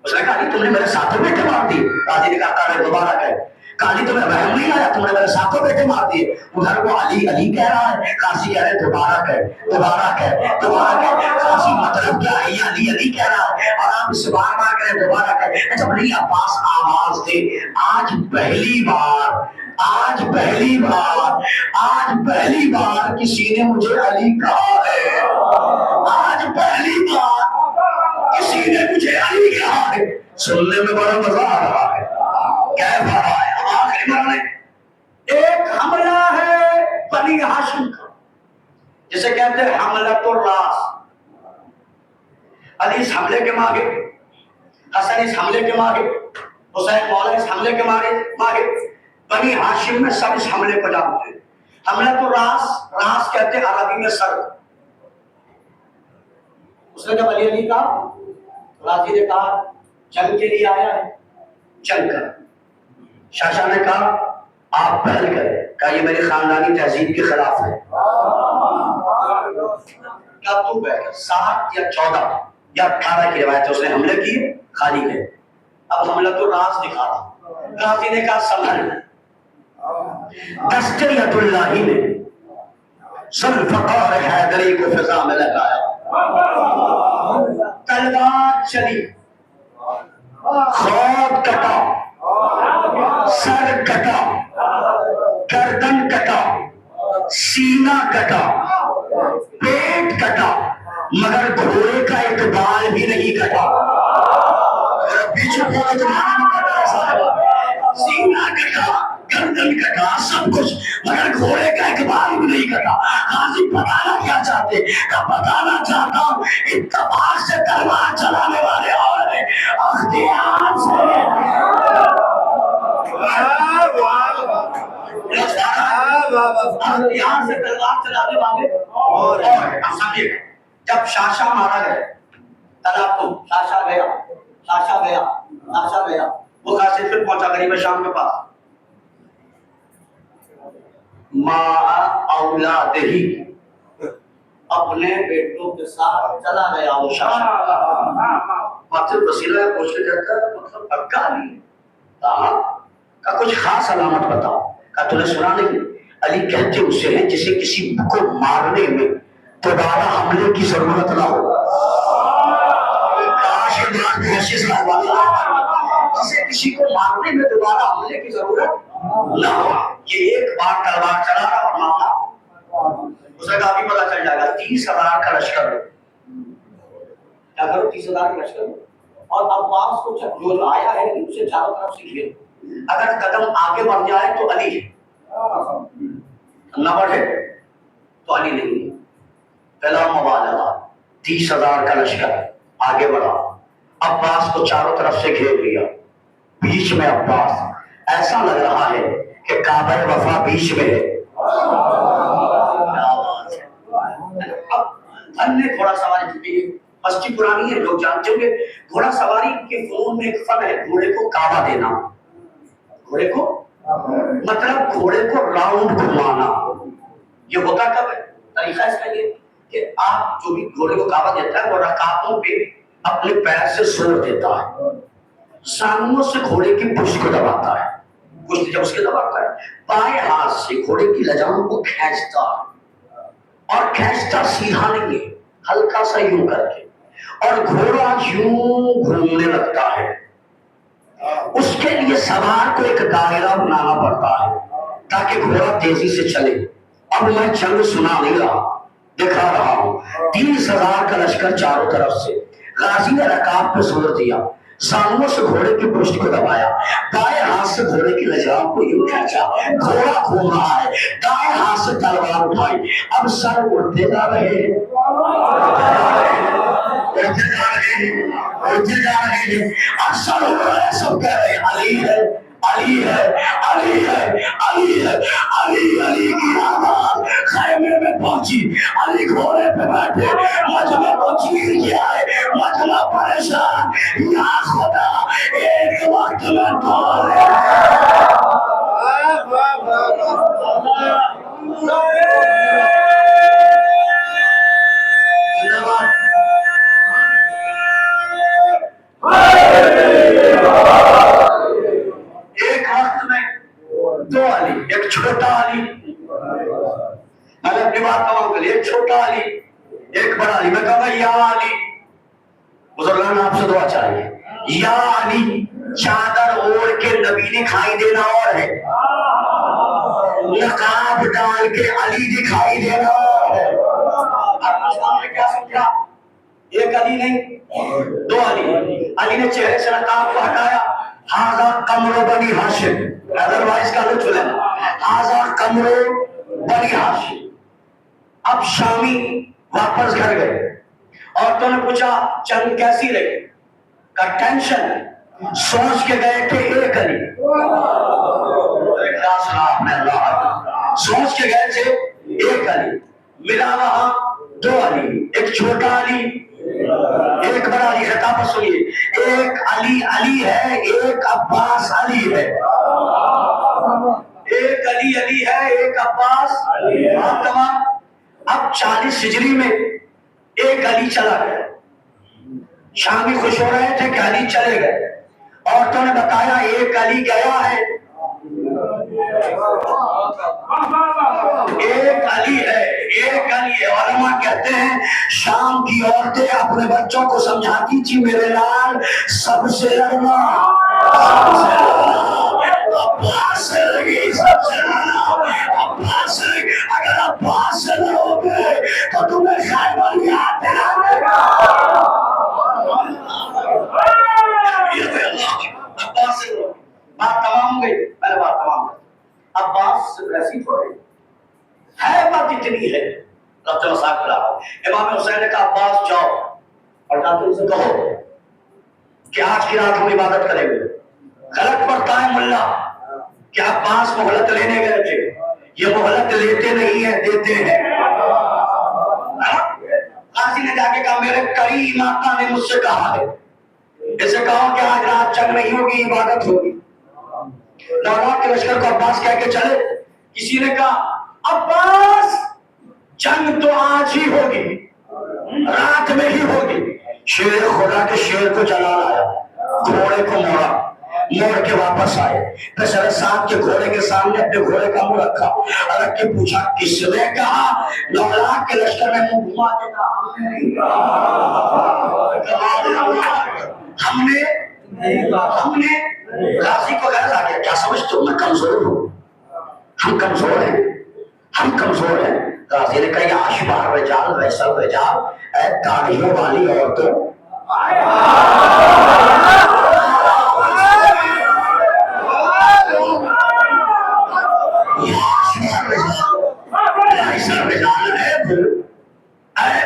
اس نے کہا علی تم نے میرے 7 بیٹے مار دیے. غازی نے کہا کرے دوبارہ کہے. کہا علی تمہیں رحم نہیں آیا، تم نے میرے 7 بیٹے مار دیے. ادھر وہ علی علی کہہ رہا ہے، غازی کہہ رہے دوبارہ کہے، دوبارہ کہے، دوبارہ کہے. غازی مطلب کیا ہے، یہ علی علی کہہ رہا ہے اور آپ اس سے بار بار کہے دوبارہ کہے. جب نہیں عباس آواز دے آج پہلی بار، آج پہلی بار، آج پہلی بار کسی نے مجھے علی کہا ہے. آج پہلی بار کسی نے مجھے علی کہا ہے. سننے میں بڑا مزہ آ رہا ہے. کیف آ رہا ہے. آخری مرنے ایک حملہ ہے بنی ہاشم کا، جسے کہتے ہیں حملۃ الراس. علی اس حملے کے ماگے، حسن اس حملے کے ماگے، حسین مولا اس حملے کے ماگے. بنی ہاشم میں سب اس حملے کو جانتے ہیں. حملۃ الراس، راس کہتے ہیں عربی میں سر. اس نے جب علی کہا، غازی نے کہا جنگ کے لیے آیا ہے، جنگ کر. شاہ نے کہا آپ پہل کریں، کہا یہ میری خاندانی تہذیب کے خلاف ہے. کیا تو بیٹھ کر 7 یا 14 یا 18 کی روایت ہے اس نے حملے کیے، خالی گئے. اب حملہ تو راز دکھا رہا. غازی نے کہا سنبھل. دستے ید اللہ نے ذوالفقار حیدری کو فضا میں لگایا. تلوار چلی، خود کٹا، سر کٹا، گردن کٹا، سینہ کٹا، پیٹ کٹا، مگر گھوڑے کا ایک بال بھی نہیں کٹا. سینہ کٹا، گردن کٹا، سب کچھ، مگر گھوڑے کا ایک بال بھی نہیں کٹا. غازی بتانا کیا چاہتے؟ بتانا چاہتا ہوں اتفاق سے تلوار چلانے والے اور ہیں، اختیار سے اختیار سے تلوار چلانے والے اور اب سمجھے. جب شاشا مارا گیا، تلاتم شاشا گیا، شاشا گیا، شاشا گیا، وہ کاسے پھر پہنچا غریب شام کے پاس. ماں اولاد ہی اپنے بیٹوں کے ساتھ چلا گیا وہ شاشا. مقصد وسیلہ ہے پوچھ کے کہتا ہے مطلب پکا نہیں کا کچھ خاص علامت بتاؤ. کا تو نے سنا نہیں؟ علی کہتے اسے ہیں جسے کسی کو مارنے میں دوبارہ حملے کی ضرورت نہ ہو. جسے کسی کو مارنے میں دوبارہ حملے کی ضرورت نہ ہو. یہ ایک بار تلوار چلا رہا اور معاملہ اسے کافی پتہ چل جائے گا. 30,000 کا لشکر کیا کرو، 30,000 کا لشکر. اور عباس کو جو آیا ہے اسے چاروں طرف سے گھیرو. اگر قدم آگے بڑھ جائے تو علی ہے، نہ بڑھے تو علی نہیں. پہلا مبالغہ، 30,000 کا لشکر آگے بڑھا، عباس کو چاروں طرف سے گھیر لیا. بیچ میں عباس، ایسا لگ رہا ہے کہ کعبہ وفا بیچ میں ہے. اب ہم نے گھوڑا سواری کی مسجد پرانی ہے، لوگ جانتے ہوں گے گھوڑا سواری کے فنون میں ایک فن ہے گھوڑے کو کعبہ دینا. گھوڑے کو مطلب گھوڑے کو راؤنڈ گھمانا. یہ ہوتا کب ہے؟ طریقہ اس کا یہ کہ آپ جو بھی گھوڑے کو کعبہ دیتا ہے وہ رکابوں پہ اپنے پیر سے زور دیتا ہے، سانوں سے گھوڑے کی پشت کو دباتا ہے. پشت جب اس کے دباتا ہے بائیں ہاتھ سے گھوڑے کی لجام کو کھینچتا ہے، اور کھینچتا سیدھا نہیں ہے، ہلکا سا یوں کر کے، اور گھوڑا یوں گھومنے لگتا ہے. اس کے لیے سوار کو ایک دائرہ بنانا پڑتا ہے تاکہ گھوڑا تیزی سے چلے. اب میں جنگ سنا نہیں رہا، دکھا رہا ہوں. 30,000 کا لشکر چاروں طرف سے. غازی نے رکاب پہ زور دیا، سانوں سے گھوڑے کی پشت کو دبایا، دائیں ہاتھ سے گھوڑے کی لجام کو یوں کھینچا. گھوڑا گھوم رہا ہے، دائیں ہاتھ سے تلوار اٹھائی. اب سر اڑتے جا رہے ہیں، اڑتے جا رہے ہیں. اب سر اڑ رہے ہیں، سب کہہ رہے ہیں علی ہے، علی ہے، علی ہے، علی ہے. علی علی کی آواز خیمے میں پہنچی. علی گھوڑے پہ بیٹھے، مجمع کو چیر کیا ہے، مجمع پریشان. یا خدا ایک وقت میں بولے ایک وقت میں دو علی، ایک چھوٹا علی. میں نے اپنی بات تمام کر لی. ایک چھوٹا علی، ایک بڑا علی. میں کہا یا علی، بزرگان آپ سے دعا چاہیے. یا علی، چادر اوڑھ کے نبی دکھائی دینا اور ہے، نقاب ڈال کے علی دکھائی دینا اور ہے. آپ نے کیا سمجھا؟ ایک علی نہیں، دو علی. علی نے چہرے سے نقاب کو ہٹایا. ہاذا قمر بنی ہاشم، ادروائز کا لطف لینا. ہاذا قمر بنی ہاشم. اب شامی واپس گھر گئے. عورتوں نے پوچھا جنگ کیسی رہی؟ کا ٹینشن. سوچ کے گئے کہ ایک علی. سوچ کے گئے تھے ایک علی. ملا وہاں دو علی، ایک چھوٹا علی ایک بڑا علی ہے. خطاب سنیے، ایک علی علی ہے، ایک عباس علی ہے. ایک علی علی ہے، ایک عباس علی ہے. تمام. اب 40 ہجری میں ایک علی چلا گیا. شامی خوش ہو رہے تھے کہ علی چلے گئے. عورتوں نے بتایا ایک علی گیا ہے، ایک علی ہے، ایک علی ہے. علماء کہتے ہیں شام کی عورتیں اپنے بچوں کو سمجھاتی تھی میرے لال سب سے لڑنا، سب سے عباس سے لگی، سب سے لڑنا عباس سے. اگر عباس سے لڑو گے تو تمہیں خیبر یاد دلانے گا. عباس سے لڑو. بات تمام ہو گئی. پہلے بات تمام ہے. عباس سے ایسی تھوڑی ہے، بات اتنی ہے. رب مساق کرا امام حسین نے کہا عباس جاؤ اور جاتے ان سے کہو کہ آج کی رات ہم عبادت کریں گے. غلط پڑتا ہے ملا کہ عباس مہلت لینے گئے تھے. یہ مہلت لیتے نہیں ہیں، دیتے ہیں. قاضی نے جا کے کہا میرے کریم آقا نے مجھ سے کہا ہے، اسے کہو کہ آج رات جنگ نہیں ہوگی، عبادت ہوگی. نولاک کے لشکر کو عباس کہہ کے چلے. کسی نے کہا عباس جنگ تو آج ہی ہوگی، رات میں ہی ہوگی. شیر خدا کے شیر کو جلا لایا، گھوڑے کو موڑا، موڑ کے واپس آئے. پھر صاحب کے گھوڑے کے سامنے اپنے گھوڑے کا منہ رکھا، رکھ کے پوچھا کس نے کہا؟ نولاک کے لشکر میں منہ گھما کے کہا ہم نے غازی کو غرض آ گیا. کیا سمجھتے ہو میں کمزور ہوں؟ ہم کمزور ہیں، ہم کمزور ہیں. غازی نے کہا یا اشباح رجال ویسا رجال، اے داڑھیوں والی عورتوں،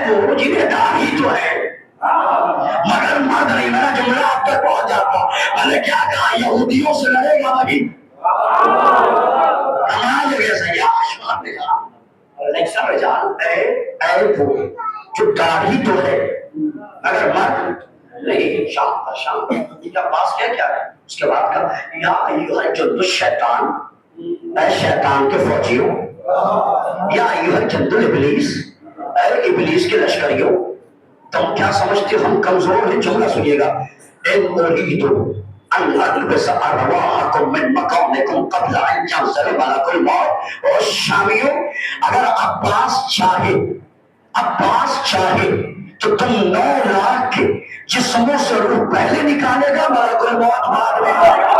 وہ جنہیں داڑھی تو ہے مگر مرد نہیں. میرا جملہ آپ تک پہنچ جاتا. میں نے کیا کہا یہودیوں سے لڑے گا وہی کمال جیسا یا اشباح رجال، اے وہ جو داڑھی تو ہے اگر مرد نہیں. شام کا شام کا پاس کیا ہے. اس کے بعد کہا یا ایھا الجند الشیطان، اے شیطان کے فوجیوں، یا ایھا الجند الابلیس، اے ابلیس کے لشکریوں. تم کیا سمجھتے ہو ہم کمزور ہیں؟ جملہ سنیے گا. ان اريد ان البس ارواحكم من مكانكم قبل ان ينزل ملك الموت. اور شامیوں اگر عباس چاہے تو تم 9 لاکھ کے جسموں سے روح پہلے نکالے گا، ملک الموت بعد میں آئے گا.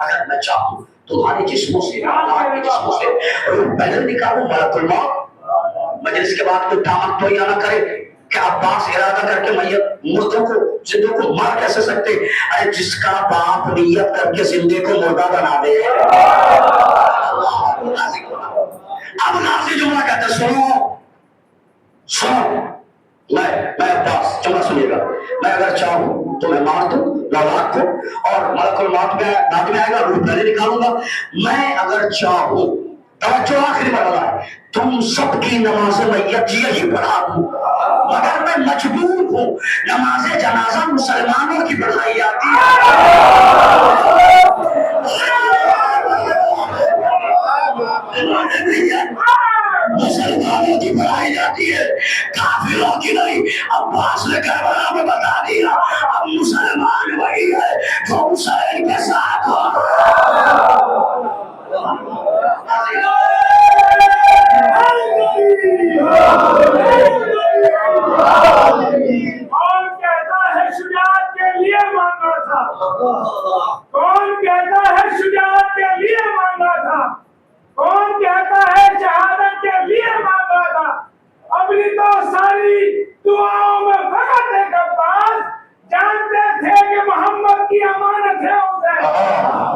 اگر میں چاہوں تمہارے جسموں سے روح پہلے نکالوں ملک الموت. مجلس کے بعد کوئی ٹامک تو نہ کرے کہ عباس ارادہ کر کے مردوں کو زندوں کو مار کیسے سکتے. اے جس کا باپ نیت کر کے زندے کو مردہ بنا دے. اب نازی جملہ کہتے سنو میں عباس جملہ سنیے گا. میں اگر چاہوں تو میں مار دوں 9 لاکھ کو اور ملک الموت میں بعد میں آئے گا، روح پہلے نکالوں گا. میں اگر چاہوں، توجہ آخری مرحلہ ہے، تم سب کی نماز میت یہی پڑھا دوں، مگر میں مجبور ہوں. نماز جنازہ مسلمانوں کی پڑھائی جاتی ہے، مسلمانوں کی پڑھائی جاتی ہے، کافروں کی نہیں. عباس نے کربلا میں بتا دیا اب مسلمان وہی ہے جو حسین کے ساتھ ہو. کون کہتا ہے شجاعت کے لیے مانگا تھا؟ کون کہتا ہے شجاعت کے لیے مانگا تھا؟ کون کہتا ہے شہادت کے لیے مانگا تھا؟ اپنی تو ساری دعاؤں میں فقط ایک عباس جانتے تھے کہ محمد کی امانت ہے حسین،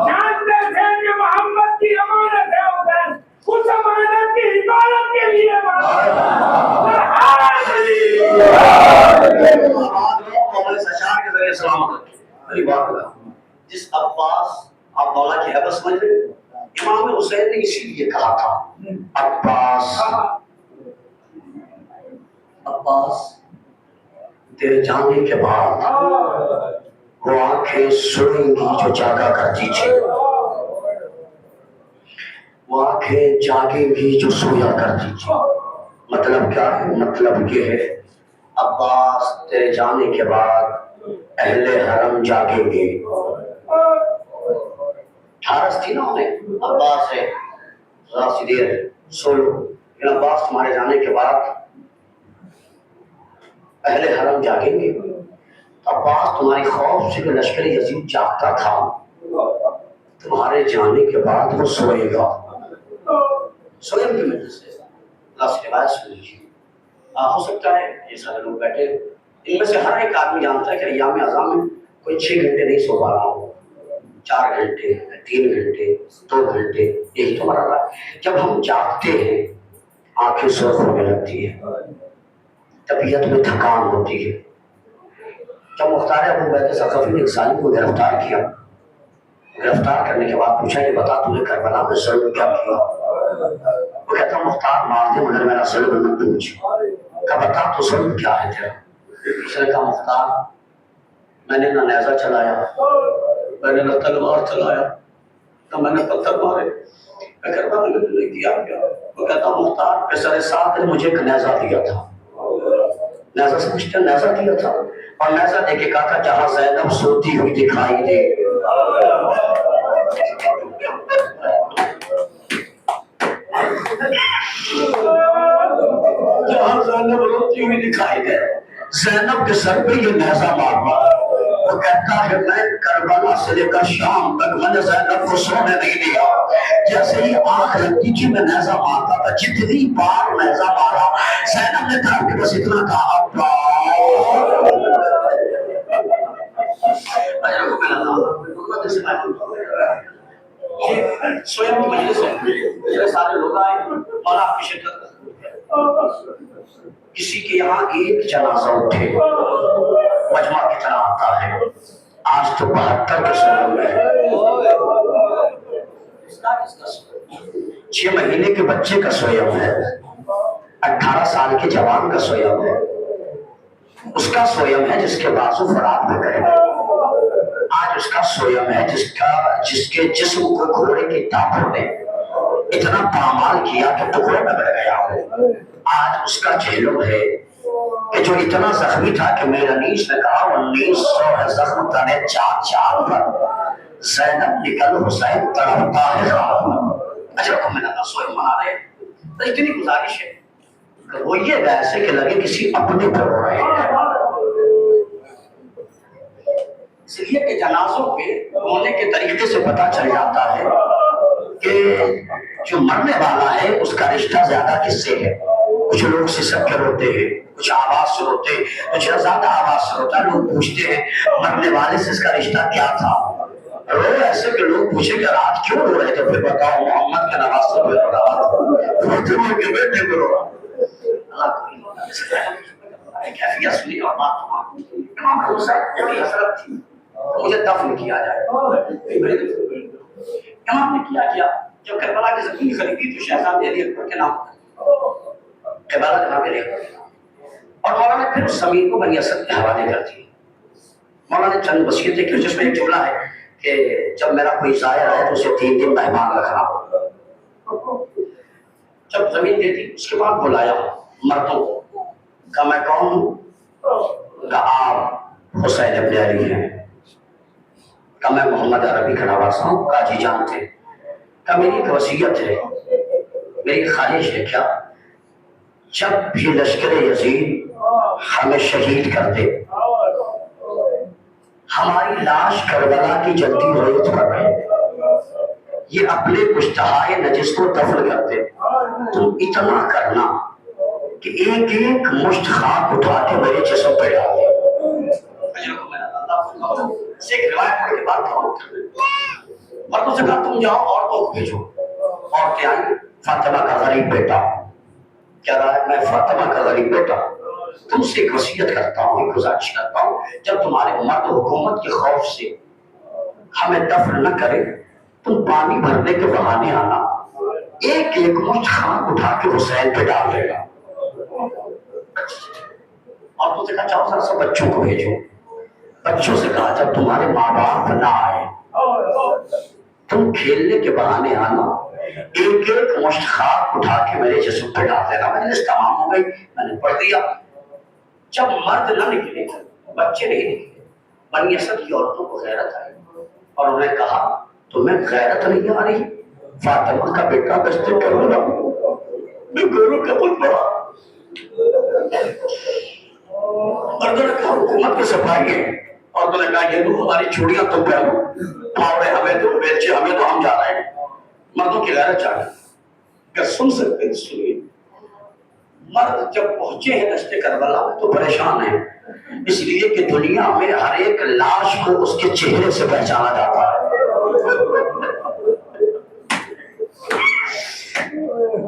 جانتے تھے کہ محمد کی امانت ہے حسین. اس امانت کی حفاظت کے لیے عباس عباس تیرے جانے کے بعد وہ آنکھیں سوئیں گی جو جاگا کرتی تھی، وہ آنکھیں جاگیں گی جو سویا کرتی تھی۔ مطلب کیا ہے؟ مطلب یہ ہے عباس تیرے جانے کے بعد اہل حرم جاگیں گے۔ حارث تھی نا انہیں، عباس ہے ذرا سی دیر سو لو، لیکن عباس تمہارے جانے کے بعد اہل حرم جاگیں گے۔ عباس تمہاری خوف سے کہ لشکر یزید جاگتا تھا، تمہارے جانے کے بعد وہ سوئے گا۔ سوئے کی وجہ سے اللہ سے روایت سن لیجیے۔ ہو سکتا ہے یہ سارے لوگ بیٹھے ان میں سے ہر ایک آدمی جانتا ہے کہ ایام اعظام میں کوئی 6 گھنٹے نہیں سو پا رہا ہو، 4 گھنٹے 3 گھنٹے 2 گھنٹے یہی تو مرحلہ ہے۔ جب ہم جاگتے ہیں آنکھیں سرخ ہونے لگتی ہے، طبیعت میں تھکان ہوتی ہے۔ جب مختار ابو عبیدہ ثقفی نے ایک سالی کو گرفتار کیا، گرفتار کرنے کے بعد پوچھا یہ بتا تو نے کربلا میں ظلم کیا کیا؟ وہ کہتا مختار مار دے مگر میرا ظلم مت پوچھ۔ کہا بتا تو ظلم کیا ہے تیرا؟ اس نے کہا مختار میں نے نہ نیزہ چلایا، میں نے نہ تلوار چلایا، نہ میں نے پتھر مارے، میں کربلا میں تو نہیں کیا کیا؟ وہ کہتا مختار پسر ساتھ نے مجھے ایک نیزہ دیا تھا، نیزہ سمجھتے ہیں نیزہ دیا تھا، اور نیزہ دے کے کہا تھا جہاں زینب سوتی ہوئی دکھائی دے۔ جہاں زینب روتی ہوئی دکھائی دے، زینب کے سر پہ یہ نیزہ مارنا۔ وہ کہتا ہے میں کربلا سے لے کر شام تک میں نے زینب کو سونے نہیں دیا، جیسے ہی آنکھ لگتی تھی میں نیزہ مارتا تھا، جتنی بار نیزہ مارا زینب نے دھر کے بس اتنا کہا سوئم کی مجلس ہے، میرے سارے لوگ آئے اور آپ کی شرکت کرتے۔ کسی کے یہاں ایک جنازہ اٹھے مجمع کتنا آتا ہے؟ آج تو 72 کے سوئم ہے۔ 6 مہینے کے بچے کا سوئم ہے، 18 سال کے جوان کا سوئم ہے، اس کا سوئم ہے جس کے بازو فرات میں کرے۔ آج اس کا سوئم ہے جس کے جسم کو گھوڑے کی ٹانگوں نے اتنا پامال کیا کہ ٹکڑے میں بڑھ گیا ہو۔ آج اس کا جہلم ہے کہ جو اتنا زخمی تھا کہ میرے انیس نے کہا 1900 ہے زخم تنے 4 پر، زینب نکل حسین تڑپتا ہے خواب پر۔ اچھا کو میں نے سوئم منا رہے تو اتنی گزارش ہے کہ وہ یہ ویسے کہ لگے کسی اپنے پر ہو رہے ہیں۔ اس لیے کہ جنازوں کے ہونے کے طریقے سے پتہ چل جاتا ہے کہ جو مرنے والا ہے اس کا رشتہ زیادہ کس سے ہے۔ کچھ لوگ سسک کے روتے ہیں، کچھ آواز سے روتے ہیں، کچھ زیادہ آواز سے روتا ہے۔ لوگ پوچھتے ہیں مرنے والے سے اس کا رشتہ کیا تھا؟ رو ایسے کہ لوگ پوچھیں کہ رات کیوں رو رہے تھے؟ پھر بتاؤ محمد کے نواز سے رو رہا تھا، فاطمہ کے بیٹے کو رو رہا۔ اللہ کوئی کیفیت سنی اور بات امام حسین کی حسرت تھی مجھے دفن کیا جائے۔ امام نے کیا جب کربلا کی زمین خریدی تو شہزادے علی اکبر کے نام کربلا جناب علی اکبر کے نام، اور مولا نے پھر اس زمین کو بنی اسد کے حوالے کر دی۔ مولا نے چند وصیتیں کی جس میں ایک جملہ ہے کہ جب میرا کوئی زائر آئے تو اسے 3 دن مہمان رکھنا ہو۔ جب زمین دے دی اس کے بعد بلایا مردوں کو، کہا میں کون ہوں؟ کہا آپ حسین ابن علی ہیں۔ کہا میں محمد عربی کا نواسا ہوں۔ کہا جی جانتے ہیں۔ کہا میری ایک وصیت ہے، میری خواہش ہے کیا جب بھی لشکر یزید ہمیں شہید کر دے، ہماری لاش کربلا کی جلتی ریت پر رہے، یہ اپنے پشتہائے نجس کو دفن کر دے، تم اتنا کرنا کہ ایک ایک مشت خاک اٹھا کے میرے جسم پہ ڈال دے۔ ایک روایت پڑھ کے بعد مردوں سے کہا تم جاؤ عورتوں کو بھیجو۔ عورتیں آئی، فاطمہ کا غریب بیٹا، کیا رہا ہے میں فاطمہ کا غریب بیٹا تم سے ایک وصیت کرتا ہوں، ایک گزارش کرتا ہوں، جب تمہارے مرد حکومت کے خوف سے ہمیں دفن نہ کرے تم پانی بھرنے کے بہانے آنا، ایک ایک مٹھ خاک اٹھا کے حسین پہ ڈال دے گا. اور تو سے کہا چاہو ذرا سب بچوں کو بھیجو. بچوں سے کہا جب تمہارے ماں باپ نہ آئے تم کھیلنے کے بہانے آنا, ایک ایک مشت خاک اٹھا کے میرے جسم پہ ڈال دینا. مجلس تمام ہو گئی, میں نے پڑھ دیا. جب مرد نہ نکلے, بچے نہیں نکلے, بنی اسد کی عورتوں کو غیرت آئی اور انہوں نے کہا تمہیں غیرت نہیں آ رہی؟ فاطمہ کا بیٹا دستے کرو نا. میں گورو قبول پڑا. مردوں نے کہا حکومت کے سپاہی ہیں, اور تو نے کہا یہ دو ہماری چوڑیاں تم پہنو, پاوڑے ہمیں دو, بیلچے ہمیں دو, ہم جا رہے ہیں. مردوں کی غیرت چاہیے. اگر سن سکتے ہیں سنیے. مرد جب پہنچے ہیں دشت کربلا میں تو پریشان ہیں, اس لیے کہ دنیا میں ہر ایک لاش کو اس کے چہرے سے پہچانا جاتا ہے.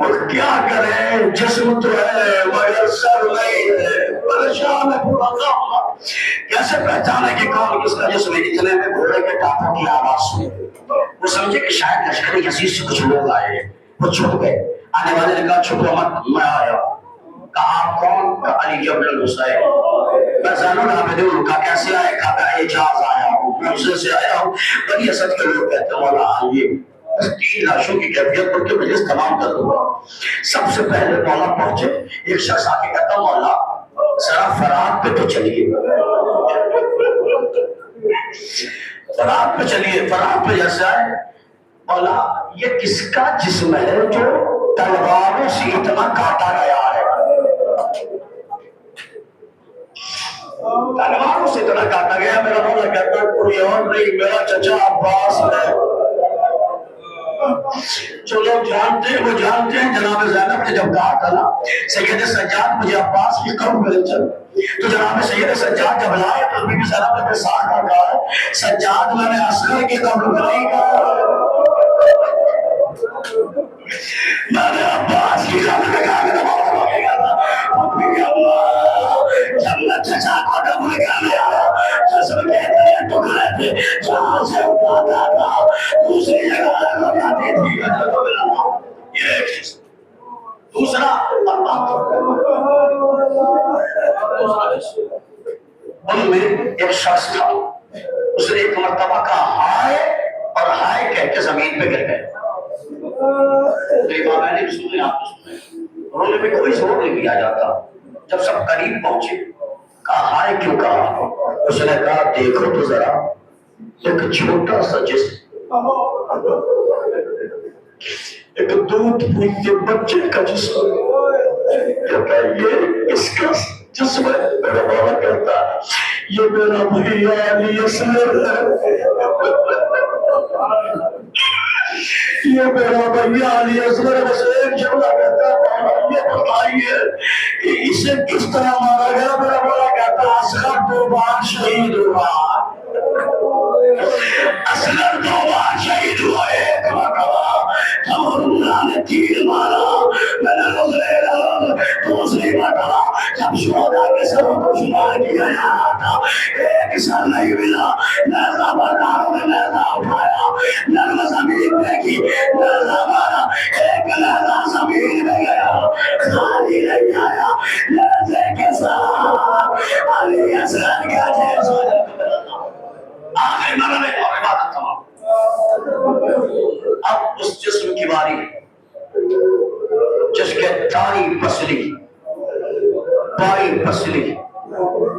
اور کیا کریں, جسم تو ہے مگر سر نہیں ہے. پریشان ہے پورا کام. کیسے پہچانے کہ کون کس کا جسم ہے؟ اتنے میں گھوڑے کے ٹاپوں کی آواز سنی. وہ سمجھے کہ شاید لشکر یزید سے کچھ لوگ آئے ہیں. وہ چھپ گئے. آنے والے نے کہا چھپو مت, میں آیا. کہا کون؟ علی ابن الحسین. میں زین العابدین. کہا کیسے آئے؟ کہا اعجاز آیا ہوں, معجزے سے آیا ہوں. بنی اسد کے لوگ کہتے ہیں مولا آئیے. 3 لاشوں کی کیفیت پر کے مجلس تمام کر دوں گا. سب سے پہلے مولا پہنچے. ایک شخص آ کے کہتا مولا ذرا فرات پہ تو چلیے. فرات پہ چلیے. فرات پہ جیسے آئے, مولا یہ کس کا جسم ہے جو تلواروں سے اتنا کاٹا گیا ہے؟ تلواروں سے اتنا کاٹا گیا. میرا مولا کہتا ہے کوئی اور نہیں, میرا چچا عباس ہے. جو لوگ جانتے ہیں وہ جانتے ہیں. جناب زینب نے جب کہا تھا نا سید سجاد مجھے عباس کی قبر میں چل, تو جناب سید سجاد جب لائے تو بی بی زینب نے ساتھ کہا ہے سجاد میں نے اصغر کی قبر میں نہیں کہا, میں نے عباس کی قبر میں کہا. میرا مولا روکے گا تھا. جب میں چچا کو قبر میں آیا جسم کے اتنے ٹکڑے تھے جہاں سے اٹھاتا تھا دوسری جگہ لگاتی تھی. یہ ایک چیز. دوسرا ان میں ایک شخص تھا, اس نے ایک مرتبہ کہا ہائے, اور ہائے کہہ کے زمین پہ گر گئے. میں نے بھی سنے, آپ نے سنے. انہوں نے بھی کوئی زور نہیں کیا جاتا. جب سب قریب پہنچے کہا ہائے کیوں کہا؟ اس نے کہا دیکھو تو ذرا ایک چھوٹا سا جسم, ایک دودھ پیتے بچے کا جسم, کہتا یہ اس کا جسم ہے. میرا مولا کہتا ہے یہ میرا بھیا علی اصغر ہے. یہ میرا بھیا علی اصغر ہے. ایک جملہ کہتا ہے یہ بتائیے کہ اسے کس طرح مارا گیا؟ میرا مولا کہتا ہے اصغر 2 بار شہید ہوا. اصغر 2 بار شہید ہوا. ایک مرتبہ جب اللہ نے تیر مارا میں نے روزے لگا. دوسری مرتبہ جب شہداء کے سروں کو شمار کیا جا رہا تھا ایک سر نہیں ملا. نیزہ برداروں نے نیزہ اٹھایا, نرم زمین دیکھی, نیزہ مارا, ایک نیزہ زمین میں گیا, خالی نہیں آیا. نیزے کے ساتھ علی اصغر کا جسم آخر مرنے اور عبادت تمام. اب اس جسم کی باری جس کے دائیں پسلی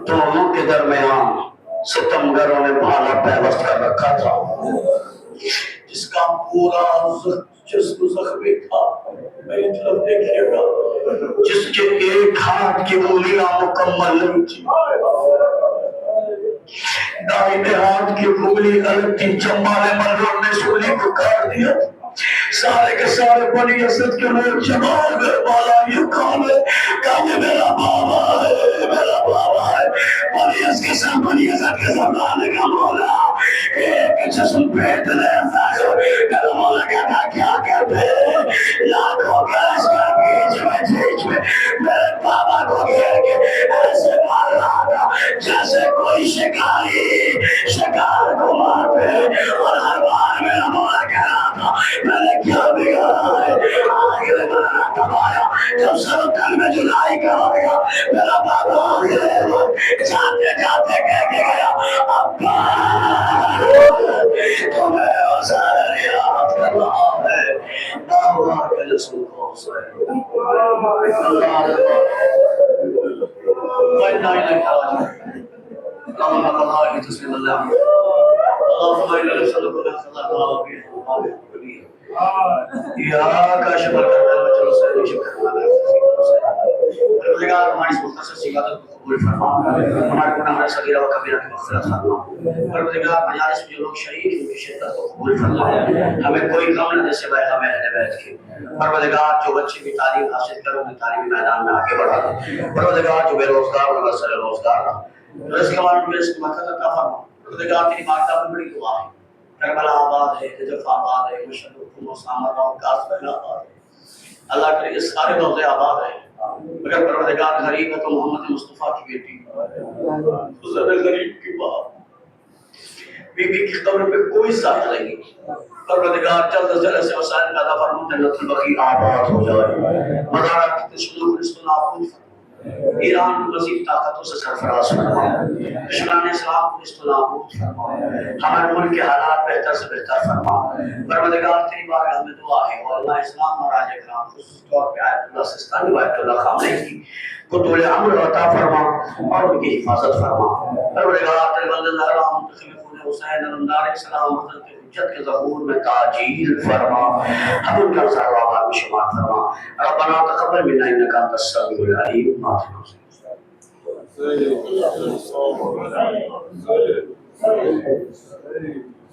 دونوں کے درمیان ستمگروں نے بھالا پیوست کر رکھا تھا, جس کا پورا جسم زخمی تھا. میری طرف دیکھیے گا, جس کے ایک ہاتھ کی انگلیاں مکمل نہیں تھی, دائیں ہاتھ کی انگلی الگ تھی. جمال ملعون نے سولی کو کاٹ دیا. سارے کے سارے بنی اسد کے لوگ جمع ہو گئے. مولا یہ کون ہے؟ کہا یہ میرا بابا ہے, میرا بابا ہے. بنی اسد کے زمانے کا مولا ایک جسم پہ اتنے زخم. میرا مولا کہتا کیا کہتے ہیں لاکھوں کے لشکر بیچ میں میرے بابا کو گھیر کے ایسے مار رہا تھا جیسے کوئی شکاری شکار کو مارتے. اور ہر بار میرا مولا کہہ رہا تھا میں نے کیا بگاڑا ہے؟ جب سر تن میں جلائی کا ہو گیا میرا بابا جاتے جاتے کہہ کے گیا ابا تمہیں حسین یاد کر رہا ہے اللہ کے رسول کو حسین اللهم قضاء تسليم الله اللهم انا نسالك من خلاق يا كاشف الكرب والجلوس شكرا پروردگار ہماری اس مختصر سی عبادت کو قبول فرما ہمارے گناہ صغیرہ و کبیرہ کی مغفرت فرما پروردگار مجالس میں جو لوگ شریک ہیں ان کی شدت کو قبول فرما ہمیں کوئی غم نہ دے سوائے ہمیں اہل بیت کے پروردگار جو بچے بھی تعلیم حاصل کرو انہیں تعلیمی میدان میں آگے بڑھا دے پروردگار جو بے روزگار ان کا سر روزگار نہ رزق والوں کے رزق مقدر عطا فرما پروردگار تیری بارگاہ میں بڑی دعا ہے کربلا آباد ہے نجف آباد ہے مشہد اسامہ اور قاسم آباد ہے اللہ کرے یہ سارے روزے آباد ہیں مگر پروردگار غریب ہے تو محمد مصطفیٰ کی بیٹی حسین غریب کی بات بی بی کی قبر پہ کوئی ساتھ نہیں پروردگار جلد از جلد سے وسائل پیدا فرما جنت البقیع آباد ہو جائے مزارات کی تشکیل کو نابود فرما ایران کو مزید طاقتوں سے سرفراز فرما دشمنان اسلام کو نابود فرما ہمارے ملک کے حالات بہتر سے بہتر فرما پروردگار تیری بارگاہ میں دعا ہے اور اللہ اسلام اور راج اکرام خصوص طور پہ آیت اللہ سستانی و آیت اللہ خامنئی کی کو طول عمر عطا فرما اور ان کی حفاظت فرما پروردگار تیرے بندے زہرا منتخب حسین علمدار السلام حضرت حجت کے ظہور میں تاجیل فرما ہم ان کا زہرا آباد میں شمار فرما ربنا تقبل منا انک انت السمیع العلیم آمین